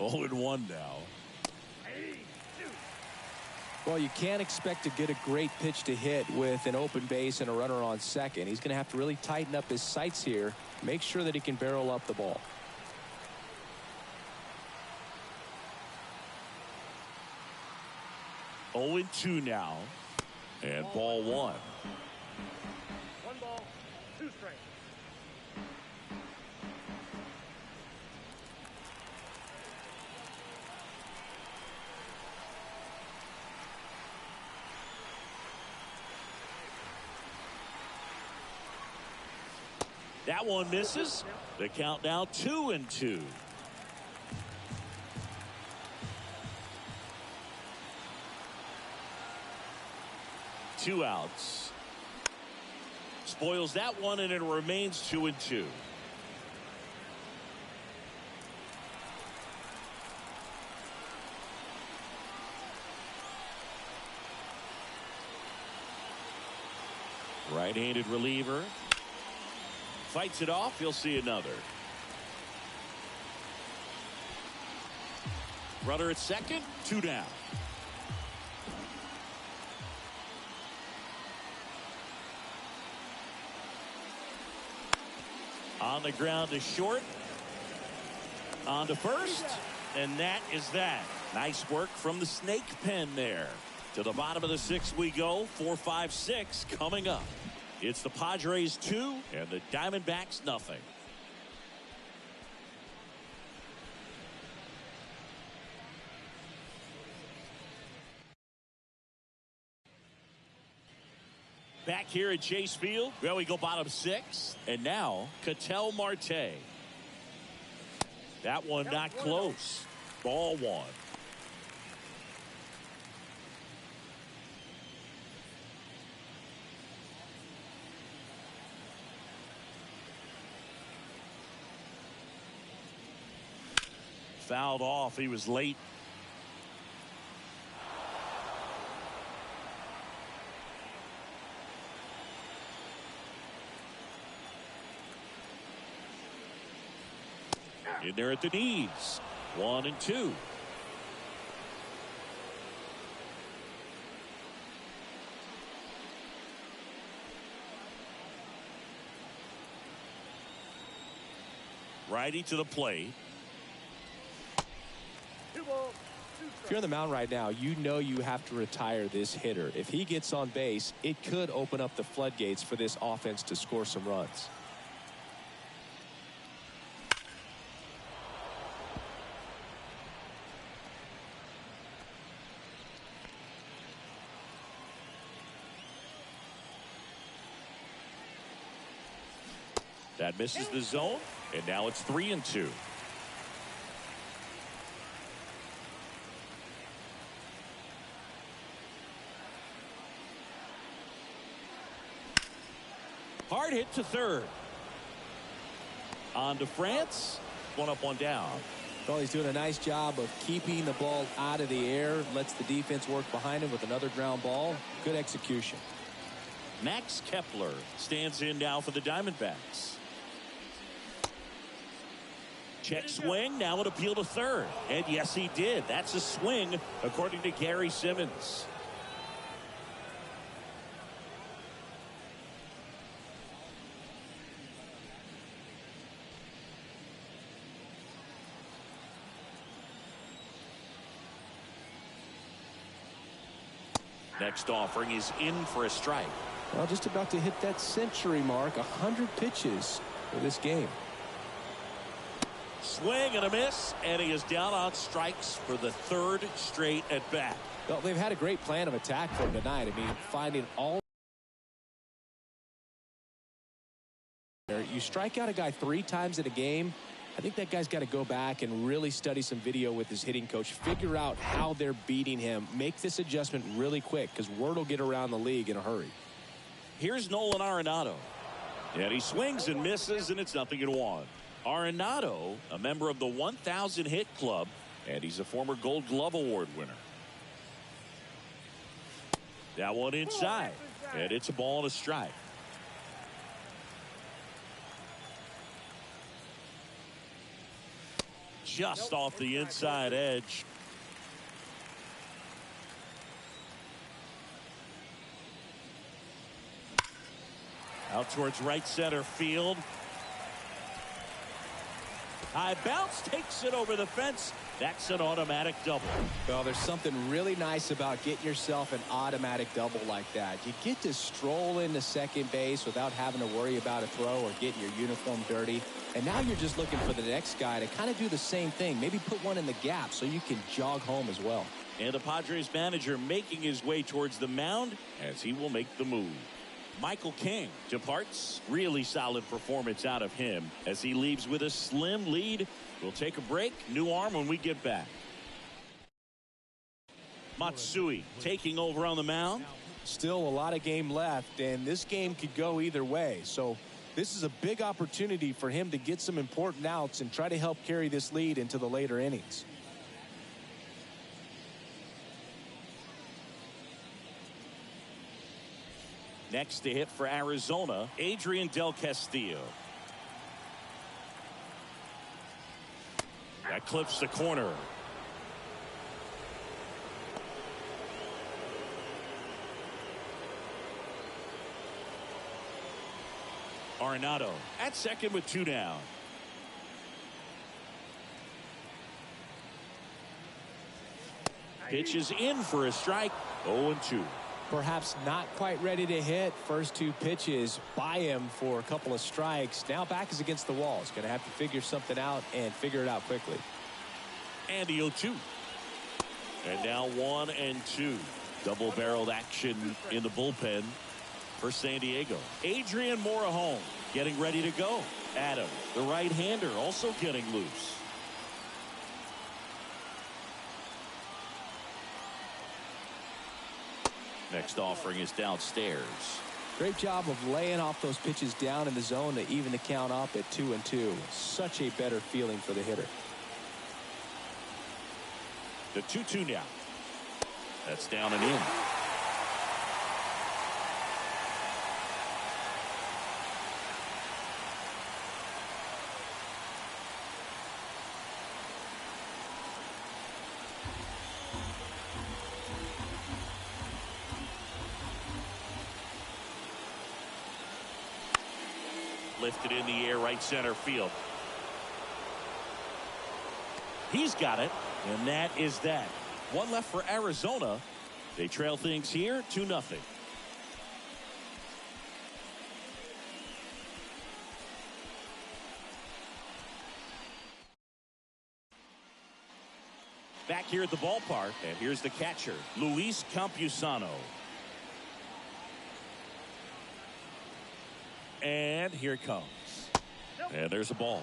Oh, and 1 now. Well, you can't expect to get a great pitch to hit with an open base and a runner on second. He's going to have to really tighten up his sights here. Make sure that he can barrel up the ball. Oh, and 2 now. And ball 1. 1 ball, 2 strikes. That one misses. The count now 2 and 2. Two outs. Spoils that one, and it remains 2 and 2. Right-handed reliever. Fights it off. You'll see another. Runner at second. 2 down. On the ground to short. On to first. And that is that. Nice work from the snake pen there. To the bottom of the 6th we go. 4, 5, 6 coming up. It's the Padres 2 and the Diamondbacks nothing. Back here at Chase Field, well, we go bottom 6. And now, Ketel Marte. That one not close. Ball 1. Fouled off. He was late. In there at the knees. 1 and 2. Righty to the plate. If you're on the mound right now, you know you have to retire this hitter. If he gets on base, it could open up the floodgates for this offense to score some runs. That misses the zone, and now it's 3 and 2. Hard hit to third. On to France. 1 up, 1 down. Well, he's doing a nice job of keeping the ball out of the air. Lets the defense work behind him with another ground ball. Good execution. Max Kepler stands in now for the Diamondbacks. Check swing. Now an appeal to third. And yes, he did. That's a swing, according to Gary Simmons. Next offering is in for a strike. Well, just about to hit that century mark. 100 pitches for this game. Swing and a miss, and he is down on strikes for the 3rd straight at bat. Well, they've had a great plan of attack for him tonight. I mean, finding all. You strike out a guy 3 times in a game. I think that guy's got to go back and really study some video with his hitting coach. Figure out how they're beating him. Make this adjustment really quick, because word will get around the league in a hurry. Here's Nolan Arenado. And he swings and misses, and it's 0-1. Arenado, a member of the 1,000 hit club, and he's a former Gold Glove Award winner. That one inside, and it's a ball and a strike. Just off the inside edge. Out towards right center field. High bounce, takes it over the fence. That's an automatic double. Well, there's something really nice about getting yourself an automatic double like that. You get to stroll into second base without having to worry about a throw or getting your uniform dirty. And now you're just looking for the next guy to kind of do the same thing. Maybe put one in the gap so you can jog home as well. And the Padres manager making his way towards the mound as he will make the move. Michael King departs. Really solid performance out of him as he leaves with a slim lead. We'll take a break. New arm when we get back. Matsui taking over on the mound. Still a lot of game left, and this game could go either way. So this is a big opportunity for him to get some important outs and try to help carry this lead into the later innings. Next to hit for Arizona, Adrian Del Castillo. That clips the corner. Arenado at second with 2 down. Pitch is in for a strike. 0-2. Perhaps not quite ready to hit. First two pitches by him for a couple of strikes. Now back is against the wall. He's going to have to figure something out and figure it out quickly. And the 0-2. And now 1-2. Double-barreled action in the bullpen for San Diego. Adrian Morejon getting ready to go. Adam, the right-hander, also getting loose. Next offering is downstairs. Great job of laying off those pitches down in the zone to even the count up at 2-2. Such a better feeling for the hitter. The 2-2 now. That's down and in. Lifted in the air, right center field. He's got it, and that is that. One left for Arizona. They trail things here 2-0. Back here at the ballpark, and here's the catcher, Luis Campusano. And here it comes. And there's a ball.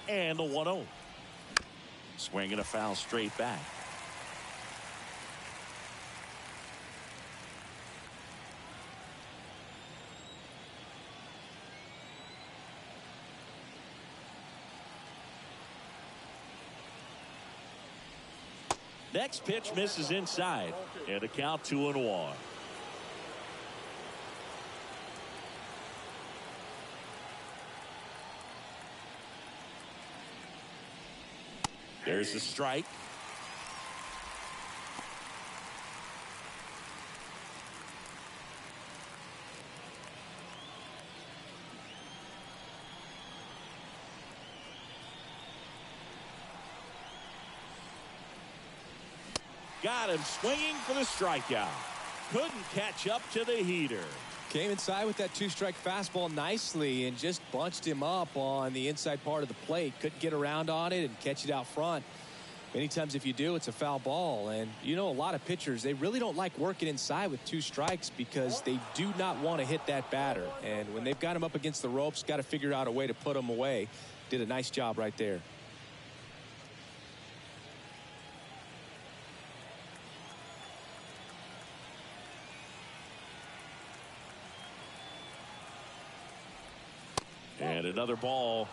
And the 1-0. Swinging a foul straight back. Next pitch misses inside, and a count 2-1. There's the strike. Got him swinging for the strikeout. Couldn't catch up to the heater. Came inside with that two-strike fastball nicely and just bunched him up on the inside part of the plate. Couldn't get around on it and catch it out front. Many times if you do, it's a foul ball. And you know, a lot of pitchers, they really don't like working inside with two strikes because they do not want to hit that batter. And when they've got him up against the ropes, got to figure out a way to put him away. Did a nice job right there. And another ball.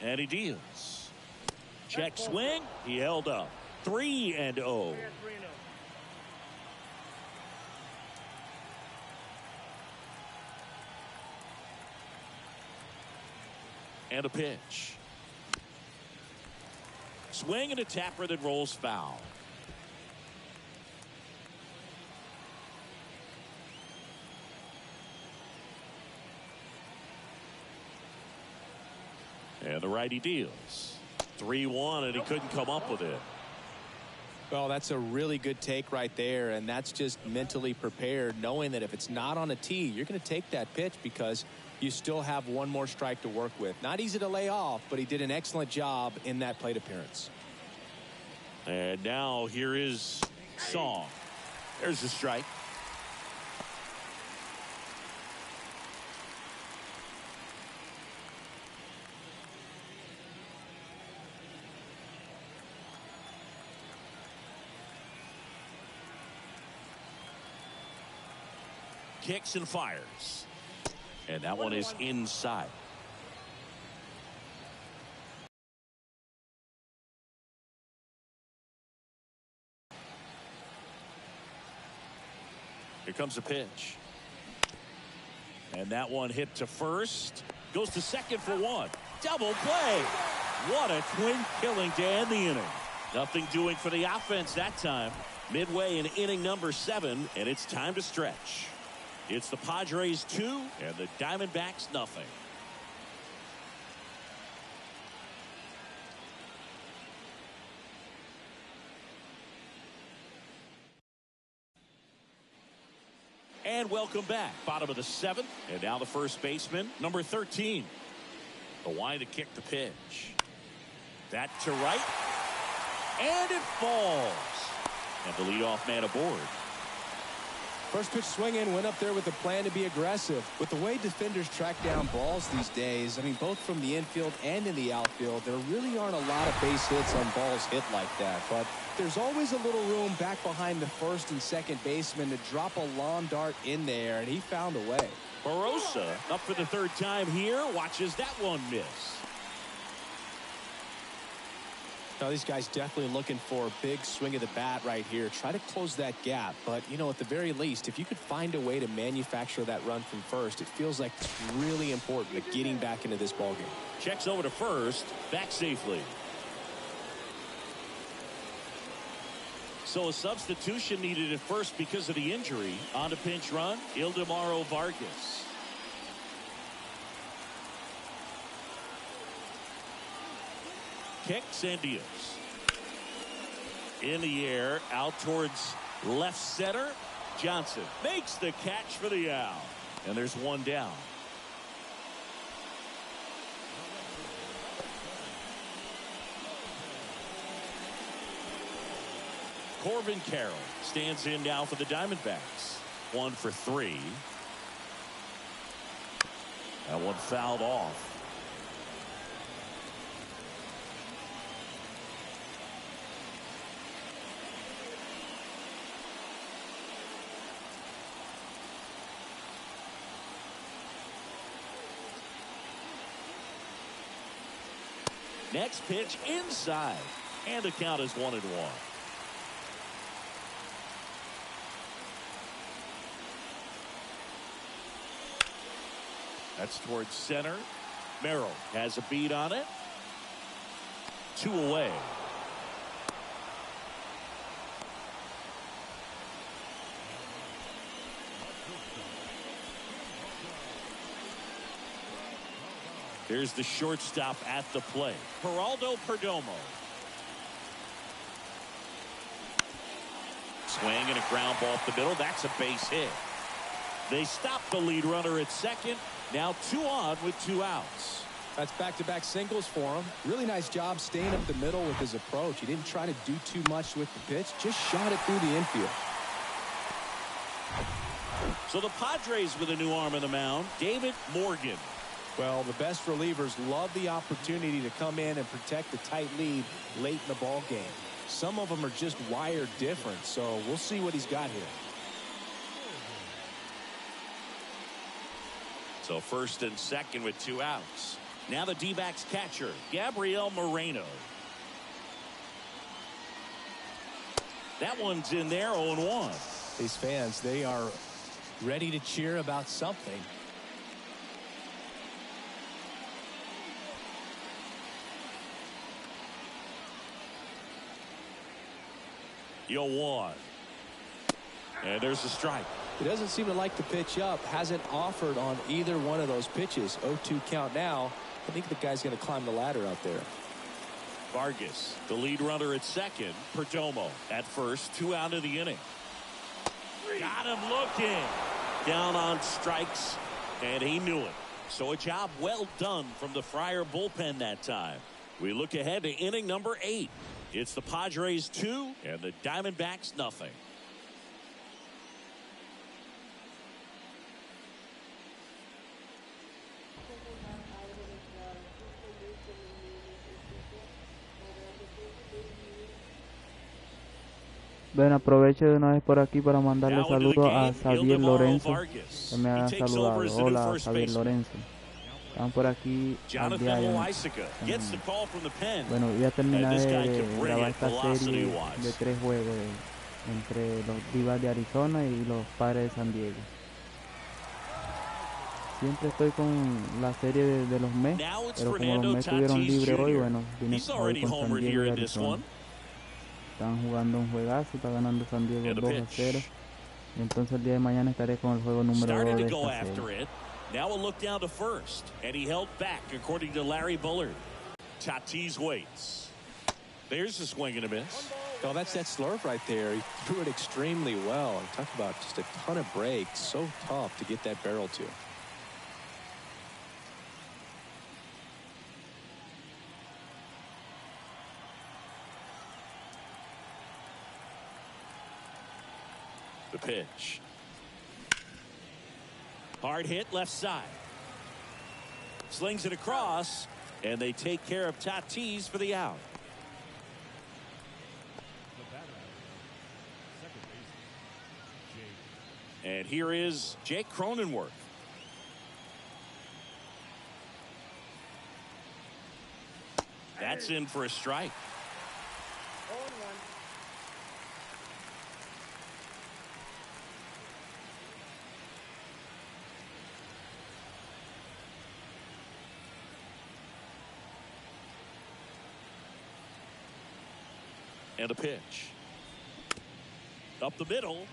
And he deals. Check swing. He held up. 3-0. And a pitch. Swing and a tapper that rolls foul. And the righty deals. 3-1, and he couldn't come up with it. Well, that's a really good take right there, and that's just mentally prepared, knowing that if it's not on a tee, you're going to take that pitch because you still have one more strike to work with. Not easy to lay off, but he did an excellent job in that plate appearance. And now here is Song. There's the strike. Kicks and fires. And that one is inside. comes a pitch. And that one hit to first. Goes to second for one. Double play. What a twin killing to end the inning. Nothing doing for the offense that time. Midway in inning number 7, and it's time to stretch. It's the Padres 2 and the Diamondbacks nothing. And welcome back. Bottom of the 7th, and now the first baseman, number 13. The line to kick the pitch. That to right. And it falls. And the leadoff man aboard. First pitch swinging, went up there with a plan to be aggressive. With the way defenders track down balls these days, I mean, both from the infield and in the outfield, there really aren't a lot of base hits on balls hit like that. But there's always a little room back behind the first and second baseman to drop a lawn dart in there, and he found a way. Barossa up for the 3rd time here. Watches that one miss. Now, these guys definitely looking for a big swing of the bat right here. Try to close that gap. But, you know, at the very least, if you could find a way to manufacture that run from first, it feels like it's really important to getting back into this ballgame. Checks over to first. Back safely. So a substitution needed at first because of the injury. On to pinch run, Ildemaro Vargas. Kicks and deals. In the air, out towards left center. Johnson makes the catch for the out. And there's one down. Corbin Carroll stands in now for the Diamondbacks. 1 for 3. That one fouled off. Next pitch inside. And the count is 1-1. That's towards center. Merrill has a beat on it. 2 away. Here's the shortstop at the plate. Geraldo Perdomo. Swing and a ground ball up the middle. That's a base hit. They stop the lead runner at second. Now 2 on with 2 outs. That's back-to-back singles for him. Really nice job staying up the middle with his approach. He didn't try to do too much with the pitch. Just shot it through the infield. So the Padres with a new arm on the mound. David Morgan. Well, the best relievers love the opportunity to come in and protect the tight lead late in the ball game. Some of them are just wired different, so we'll see what he's got here. So first and second with 2 outs. Now the D-backs catcher, Gabriel Moreno. That one's in there, 0-1. These fans, they are ready to cheer about something. Yo, 1. And there's a strike. He doesn't seem to like the pitch up. Hasn't offered on either one of those pitches. 0-2 count now. I think the guy's going to climb the ladder out there. Vargas, the lead runner at second. Perdomo at first. 2 out of the inning. Got him looking. Down on strikes, and he knew it. So a job well done from the Friar bullpen that time. We look ahead to inning number 8. It's the Padres 2 and the Diamondbacks nothing. Bueno, aprovecho de una vez por aquí para mandarle saludos a Xavier Lorenzo, que me ha saludado. Hola, Xavier Lorenzo. Están por aquí al diario. Bueno, voy a terminar de grabar esta serie de 3 juegos entre los Divas de Arizona y los Padres de San Diego. Siempre estoy con la serie de los Mets, pero como los Mets tuvieron libre hoy, bueno, vine hoy con San Diego y Arizona. Están jugando un juegazo, está ganando San Diego 2-0. Y entonces el día de mañana estaré con el juego número 2 de esta serie. Now a look down to first, and he held back, according to Larry Bullard. Tatis waits. There's a swing and a miss. Oh, that's that slurve right there. He threw it extremely well. And talk about just a ton of breaks. So tough to get that barrel to. The pitch. Hard hit left side. Slings it across, and they take care of Tatis for the out. And here is Jake Cronenworth. That's in for a strike. And a pitch. Up the middle.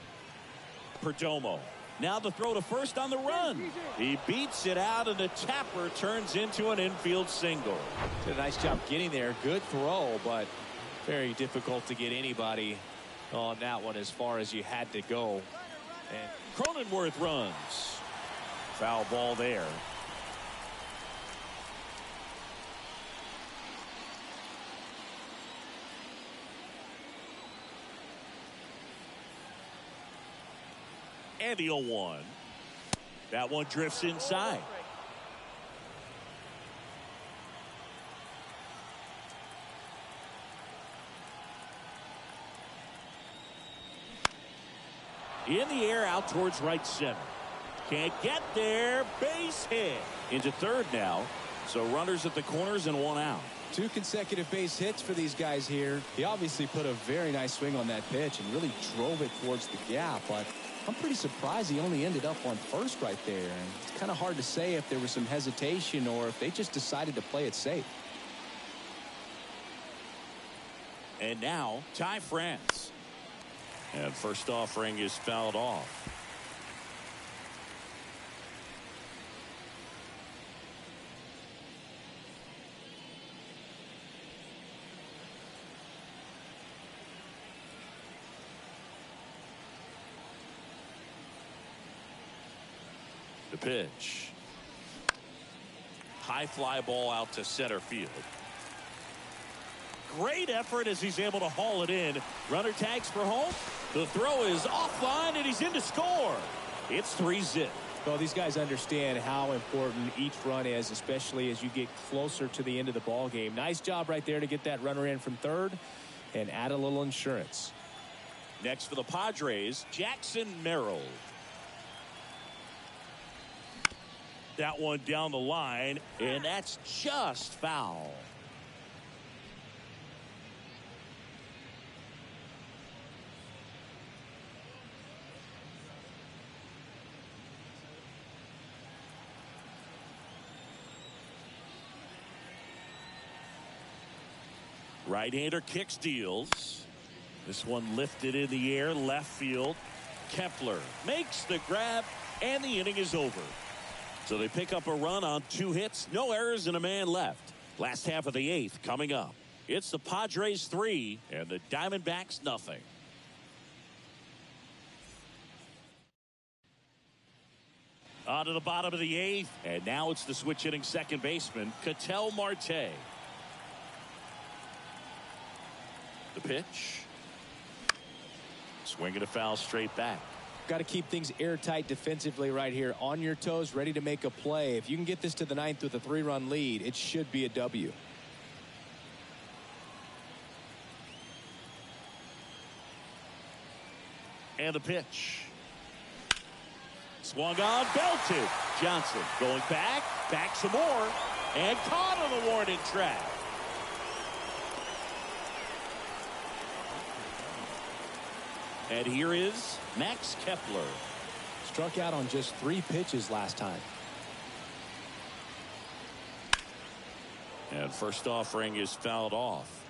Perdomo. Now the throw to first on the run. He beats it out, and the tapper turns into an infield single. Did a nice job getting there. Good throw, but very difficult to get anybody on that one as far as you had to go. And Cronenworth runs. Foul ball there. And the 0-1. That one drifts inside. In the air out towards right center. Can't get there. Base hit. Into third now. So runners at the corners and one out. 2 consecutive base hits for these guys here. He obviously put a very nice swing on that pitch and really drove it towards the gap, but I'm pretty surprised he only ended up on first right there. And it's kind of hard to say if there was some hesitation or if they just decided to play it safe. And now, Ty France. And first offering is fouled off. The pitch. High fly ball out to center field. Great effort as he's able to haul it in. Runner tags for home. The throw is offline, and he's in to score. It's 3-zip. Well, these guys understand how important each run is, especially as you get closer to the end of the ball game. Nice job right there to get that runner in from third and add a little insurance. Next for the Padres, Jackson Merrill. That one down the line, and that's just foul. Right-hander kicks, deals. This one lifted in the air, left field. Kepler makes the grab, and the inning is over. So they pick up a run on 2 hits, no errors, and a man left. Last half of the 8th coming up. It's the Padres 3 and the Diamondbacks nothing. On to the bottom of the 8th, and now it's the switch hitting second baseman, Ketel Marte. The pitch. Swing and a foul straight back. Got to keep things airtight defensively right here. On your toes, ready to make a play. If you can get this to the 9th with a 3-run lead, it should be a W. And the pitch. Swung on, belted. Johnson going back some more, and caught on the warning track. And here is Max Kepler. Struck out on just 3 pitches last time. And first offering is fouled off.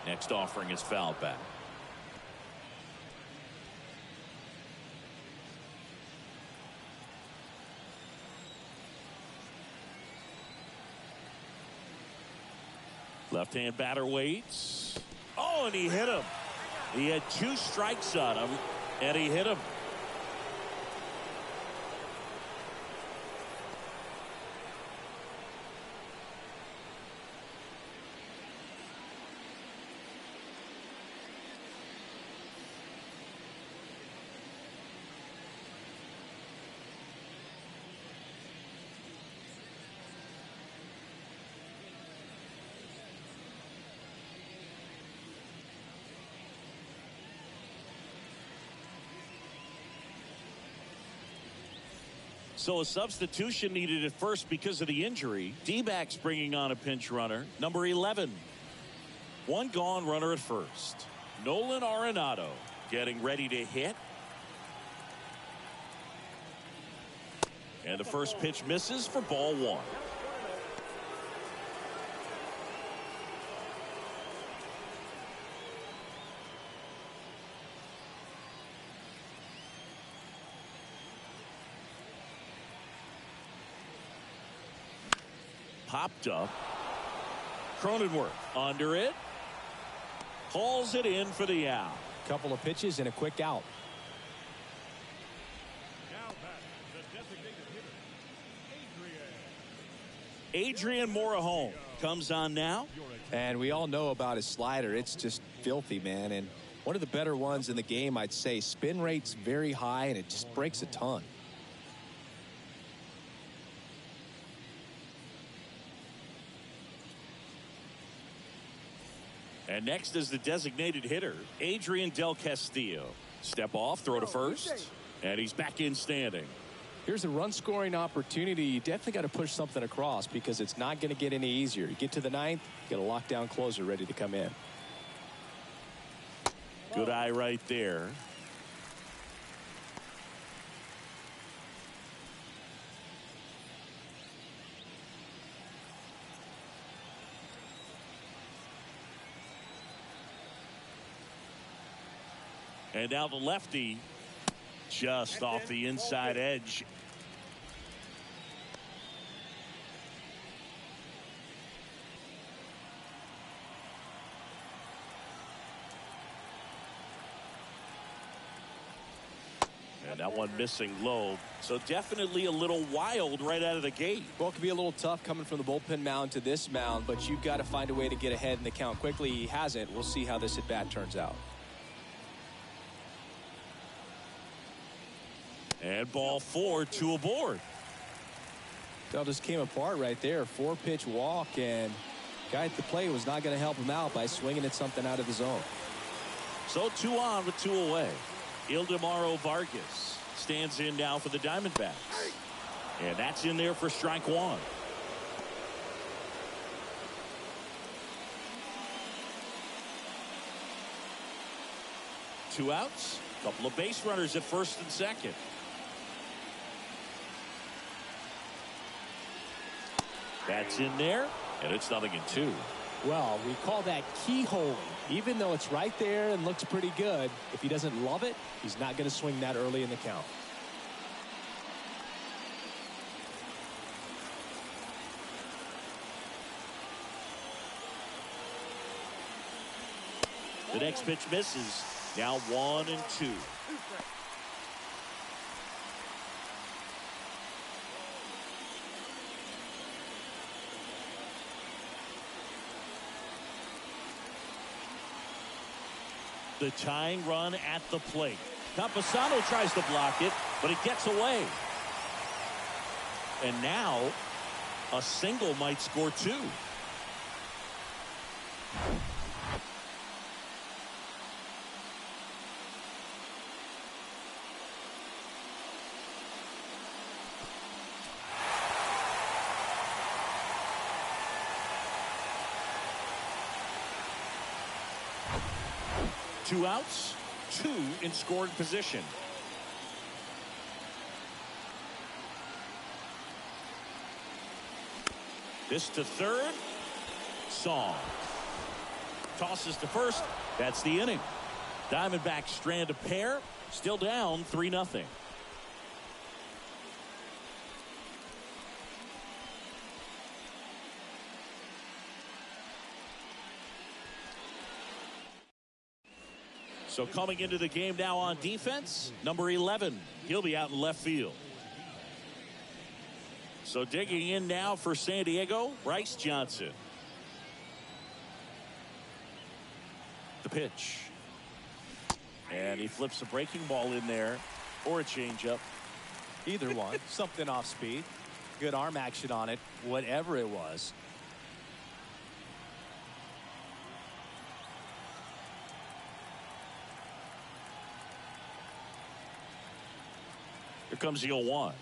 Next offering is fouled back. Left-hand batter waits. Oh, and he hit him. He had 2 strikes on him, and he hit him. So a substitution needed at first because of the injury. D-backs bringing on a pinch runner, number 11. 1 gone, runner at first. Nolan Arenado getting ready to hit. And the first pitch misses for ball 1. Popped up. Cronenworth under it. Hauls it in for the out. Couple of pitches and a quick out. Now batting, the designated hitter, Adrian Morejon comes on now. And we all know about his slider. It's just filthy, man. And one of the better ones in the game, I'd say. Spin rate's very high, and it just breaks a ton. And next is the designated hitter, Adrian Del Castillo. Step off, throw to first, and he's back in standing. Here's a run-scoring opportunity. You definitely got to push something across because it's not going to get any easier. You get to the 9th, you got a lockdown closer ready to come in. Good eye right there. And now the lefty just off the inside edge. And that one missing low. So definitely a little wild right out of the gate. Well, it could be a little tough coming from the bullpen mound to this mound, but you've got to find a way to get ahead in the count quickly. He hasn't. We'll see how this at bat turns out. And ball 4, 2 aboard. That just came apart right there. 4-pitch walk, and guy at the plate was not going to help him out by swinging at something out of the zone. So 2 on with 2 away. Ildemaro Vargas stands in now for the Diamondbacks. And that's in there for strike 1. Two outs. Couple of base runners at first and second. That's in there, and it's 0-2. Well, we call that keyhole. Even though it's right there and looks pretty good, if he doesn't love it, he's not going to swing that early in the count. The next pitch misses. Now 1-2. The tying run at the plate. Campusano tries to block it, but it gets away. And now a single might score 2. 2 outs, 2 in scoring position. This to third. Song tosses to first. That's the inning. Diamondbacks strand a pair. Still down 3-0. So coming into the game now on defense, number 11. He'll be out in left field. So digging in now for San Diego, Bryce Johnson. The pitch. And he flips a breaking ball in there or a changeup. Either one. Something off speed. Good arm action on it, whatever it was. Here comes the 0-1.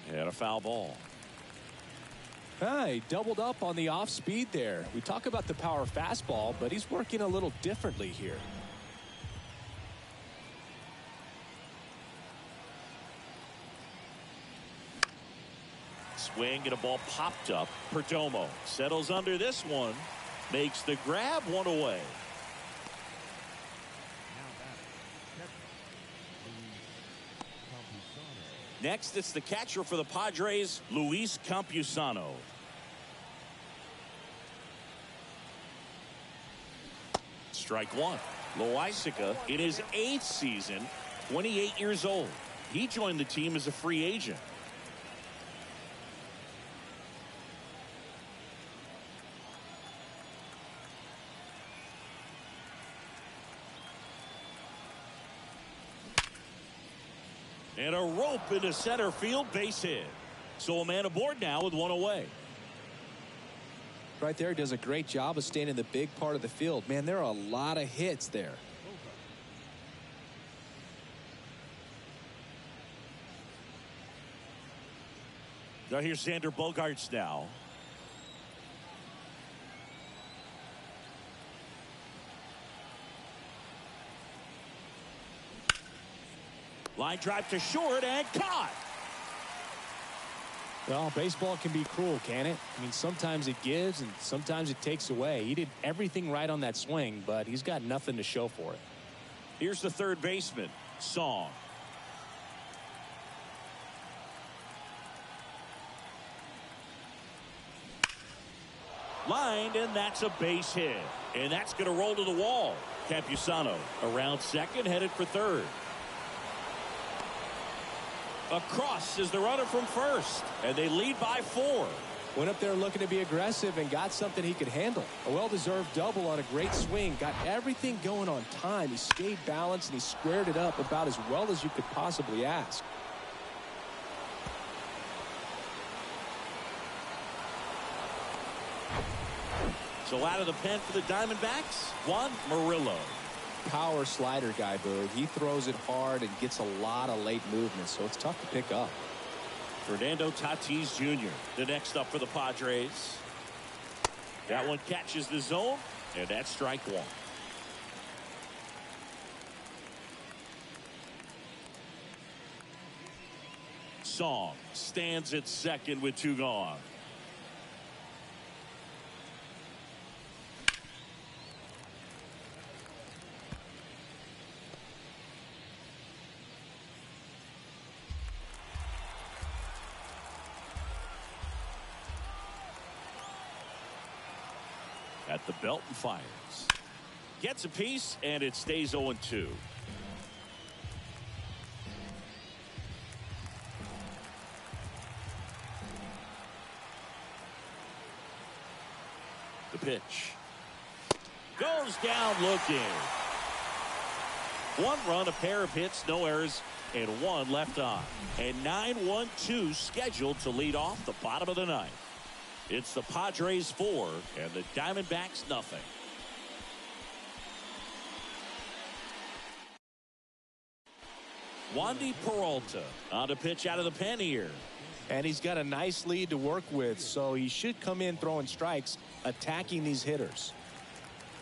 And a foul ball. He doubled up on the off speed there. We talk about the power fastball, but he's working a little differently here. Swing and a ball popped up. Perdomo settles under this one. Makes the grab, 1 away. Next, it's the catcher for the Padres, Luis Campusano. Strike 1. Loaisiga in his 8th season, 28 years old. He joined the team as a free agent. And a rope into center field, base hit. So a man aboard now with 1 away. Right there, does a great job of staying in the big part of the field. Man, there are a lot of hits there. Now here's Xander Bogaerts now. Line drive to short and caught. Well, baseball can be cruel, can it? I mean, sometimes it gives and sometimes it takes away. He did everything right on that swing, but he's got nothing to show for it. Here's the third baseman, Song. Lined, and that's a base hit. And that's going to roll to the wall. Campusano around second, headed for third. Across is the runner from first, and they lead by 4. Went up there looking to be aggressive and got something he could handle. A well-deserved double on a great swing. Got everything going on time. He stayed balanced and he squared it up about as well as you could possibly ask. So out of the pen for the Diamondbacks, Juan Murillo. Power slider guy, Boog. He throws it hard and gets a lot of late movement, so it's tough to pick up. Fernando Tatis Jr. the next up for the Padres. That one catches the zone, and that's strike 1. Song stands at second with 2 gone. At the belt and fires. Gets a piece, and it stays 0-2. The pitch. Goes down looking. 1 run, a pair of hits, no errors, and 1 left on. And 9-1-2 scheduled to lead off the bottom of the 9th. It's the Padres 4 and the Diamondbacks nothing. Wandy Peralta on the pitch out of the pen here. And he's got a nice lead to work with, so he should come in throwing strikes, attacking these hitters.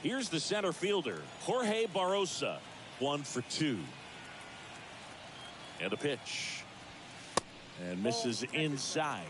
Here's the center fielder, Jorge Barrosa. 1 for 2. And a pitch. And misses inside.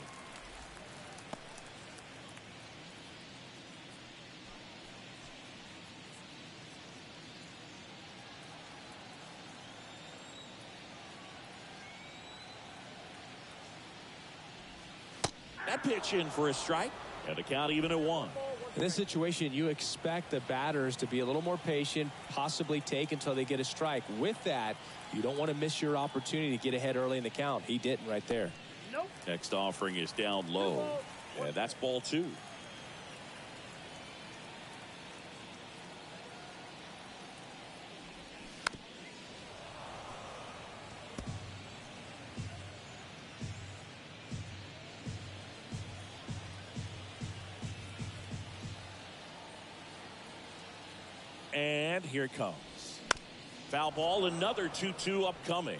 That pitch in for a strike. And the count even at 1. In this situation, you expect the batters to be a little more patient, possibly take until they get a strike. With that, you don't want to miss your opportunity to get ahead early in the count. He didn't right there. Nope. Next offering is down low. And that's ball 2. And here it comes. Foul ball, another 2-2 upcoming.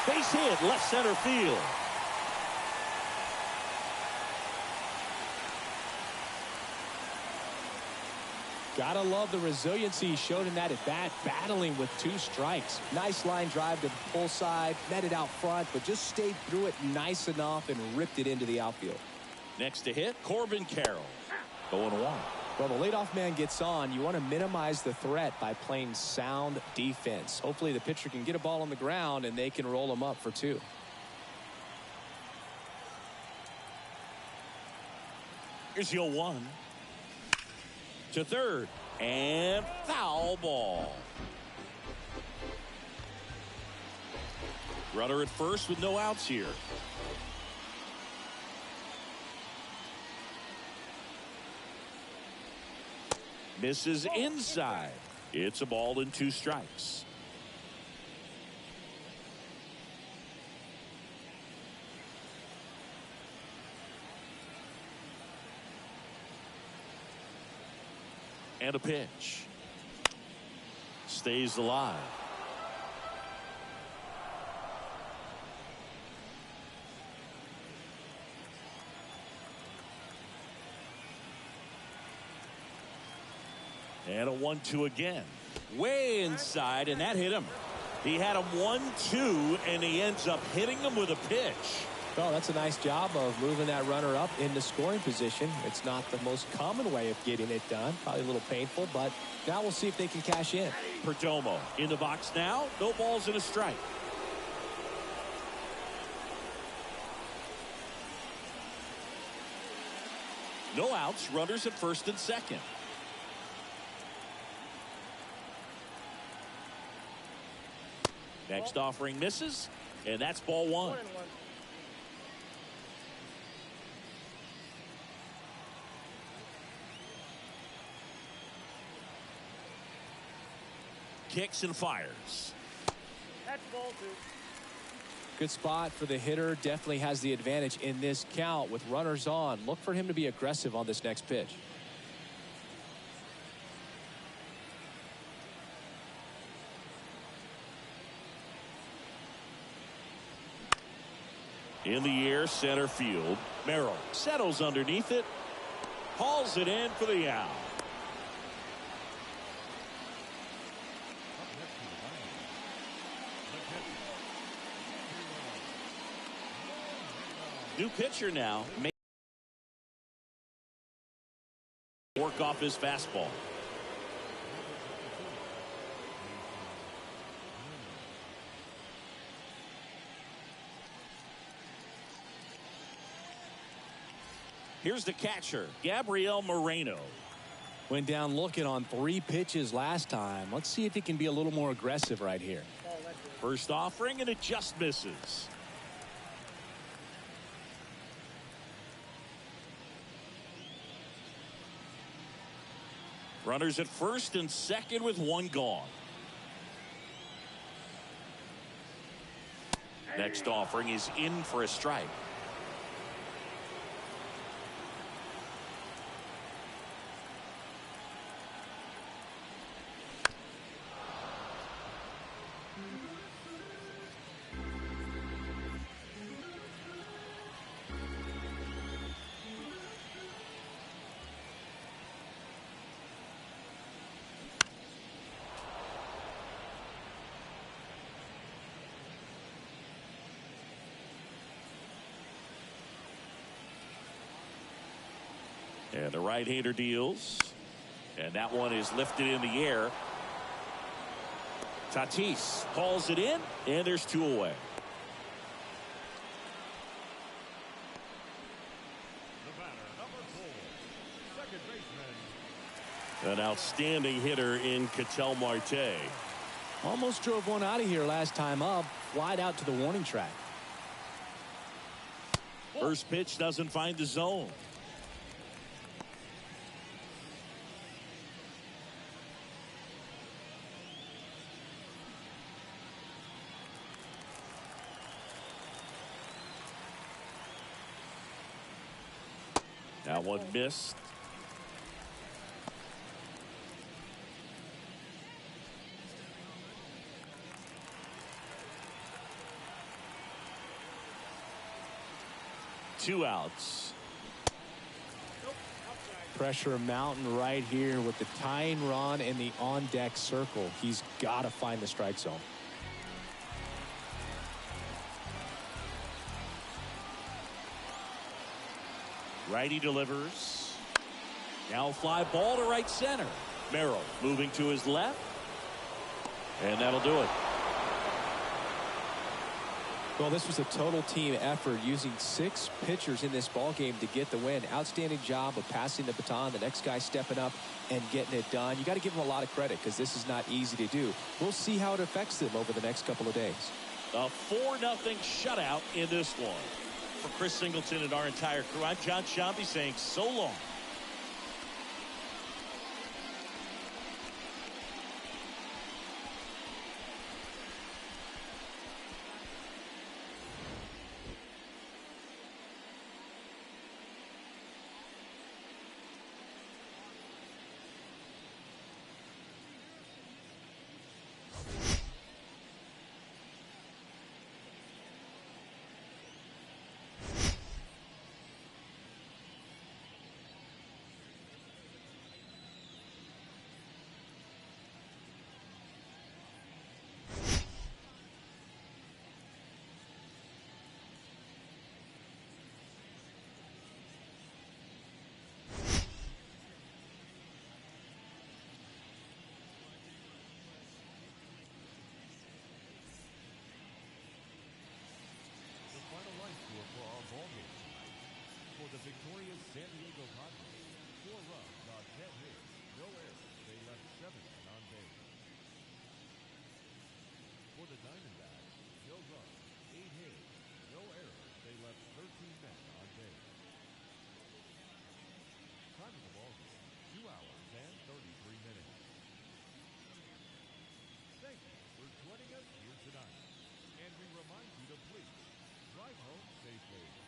Base hit, left center field. Gotta love the resiliency he showed in that at bat, battling with 2 strikes. Nice line drive to the pull side, met it out front, but just stayed through it nice enough and ripped it into the outfield. Next to hit, Corbin Carroll. 0-1. Well, the leadoff man gets on. You want to minimize the threat by playing sound defense. Hopefully the pitcher can get a ball on the ground and they can roll him up for 2. Here's your 1. To third, and foul ball. Runner at first with no outs here. Misses inside. It's a ball and 2 strikes. And a pitch. Stays alive. And a 1-2 again. Way inside, and that hit him. He had him 1-2, and he ends up hitting him with a pitch. Well, that's a nice job of moving that runner up into scoring position. It's not the most common way of getting it done. Probably a little painful, but now we'll see if they can cash in. Perdomo in the box now. No balls and a strike. No outs. Runners at first and second. Next offering misses, and that's ball 1. Kicks and fires. That's ball 2. Good spot for the hitter. Definitely has the advantage in this count with runners on. Look for him to be aggressive on this next pitch. In the air, center field. Merrill settles underneath it. Hauls it in for the out. New pitcher now. Work off his fastball. Here's the catcher, Gabriel Moreno. Went down looking on 3 pitches last time. Let's see if he can be a little more aggressive right here. First offering, and it just misses. Runners at first and second with 1 gone. Next offering is in for a strike. And the right-hander deals. And that one is lifted in the air. Tatis hauls it in, and there's 2 away. The batter, number 4, second baseman. An outstanding hitter in Ketel Marte. Almost drove one out of here last time up. Flied out to the warning track. First pitch doesn't find the zone. That one missed. Two outs. Pressure mountain right here with the tying run in the on-deck circle. He's got to find the strike zone. Righty delivers. Now fly ball to right center. Merrill moving to his left. And that'll do it. Well, this was a total team effort, using 6 pitchers in this ball game to get the win. Outstanding job of passing the baton. The next guy stepping up and getting it done. You got to give them a lot of credit because this is not easy to do. We'll see how it affects them over the next couple of days. A 4-0 shutout in this one. For Chris Singleton and our entire crew, I'm John Shambi saying so long. For the victorious San Diego Padres, 4 runs on 10 hits, no errors. They left 7 men on base. For the Diamondbacks, no runs, 8 hits, no errors. They left 13 men on base. Time of the ball game, 2 hours and 33 minutes. Thank you for joining us here tonight. And we remind you to please drive home safely.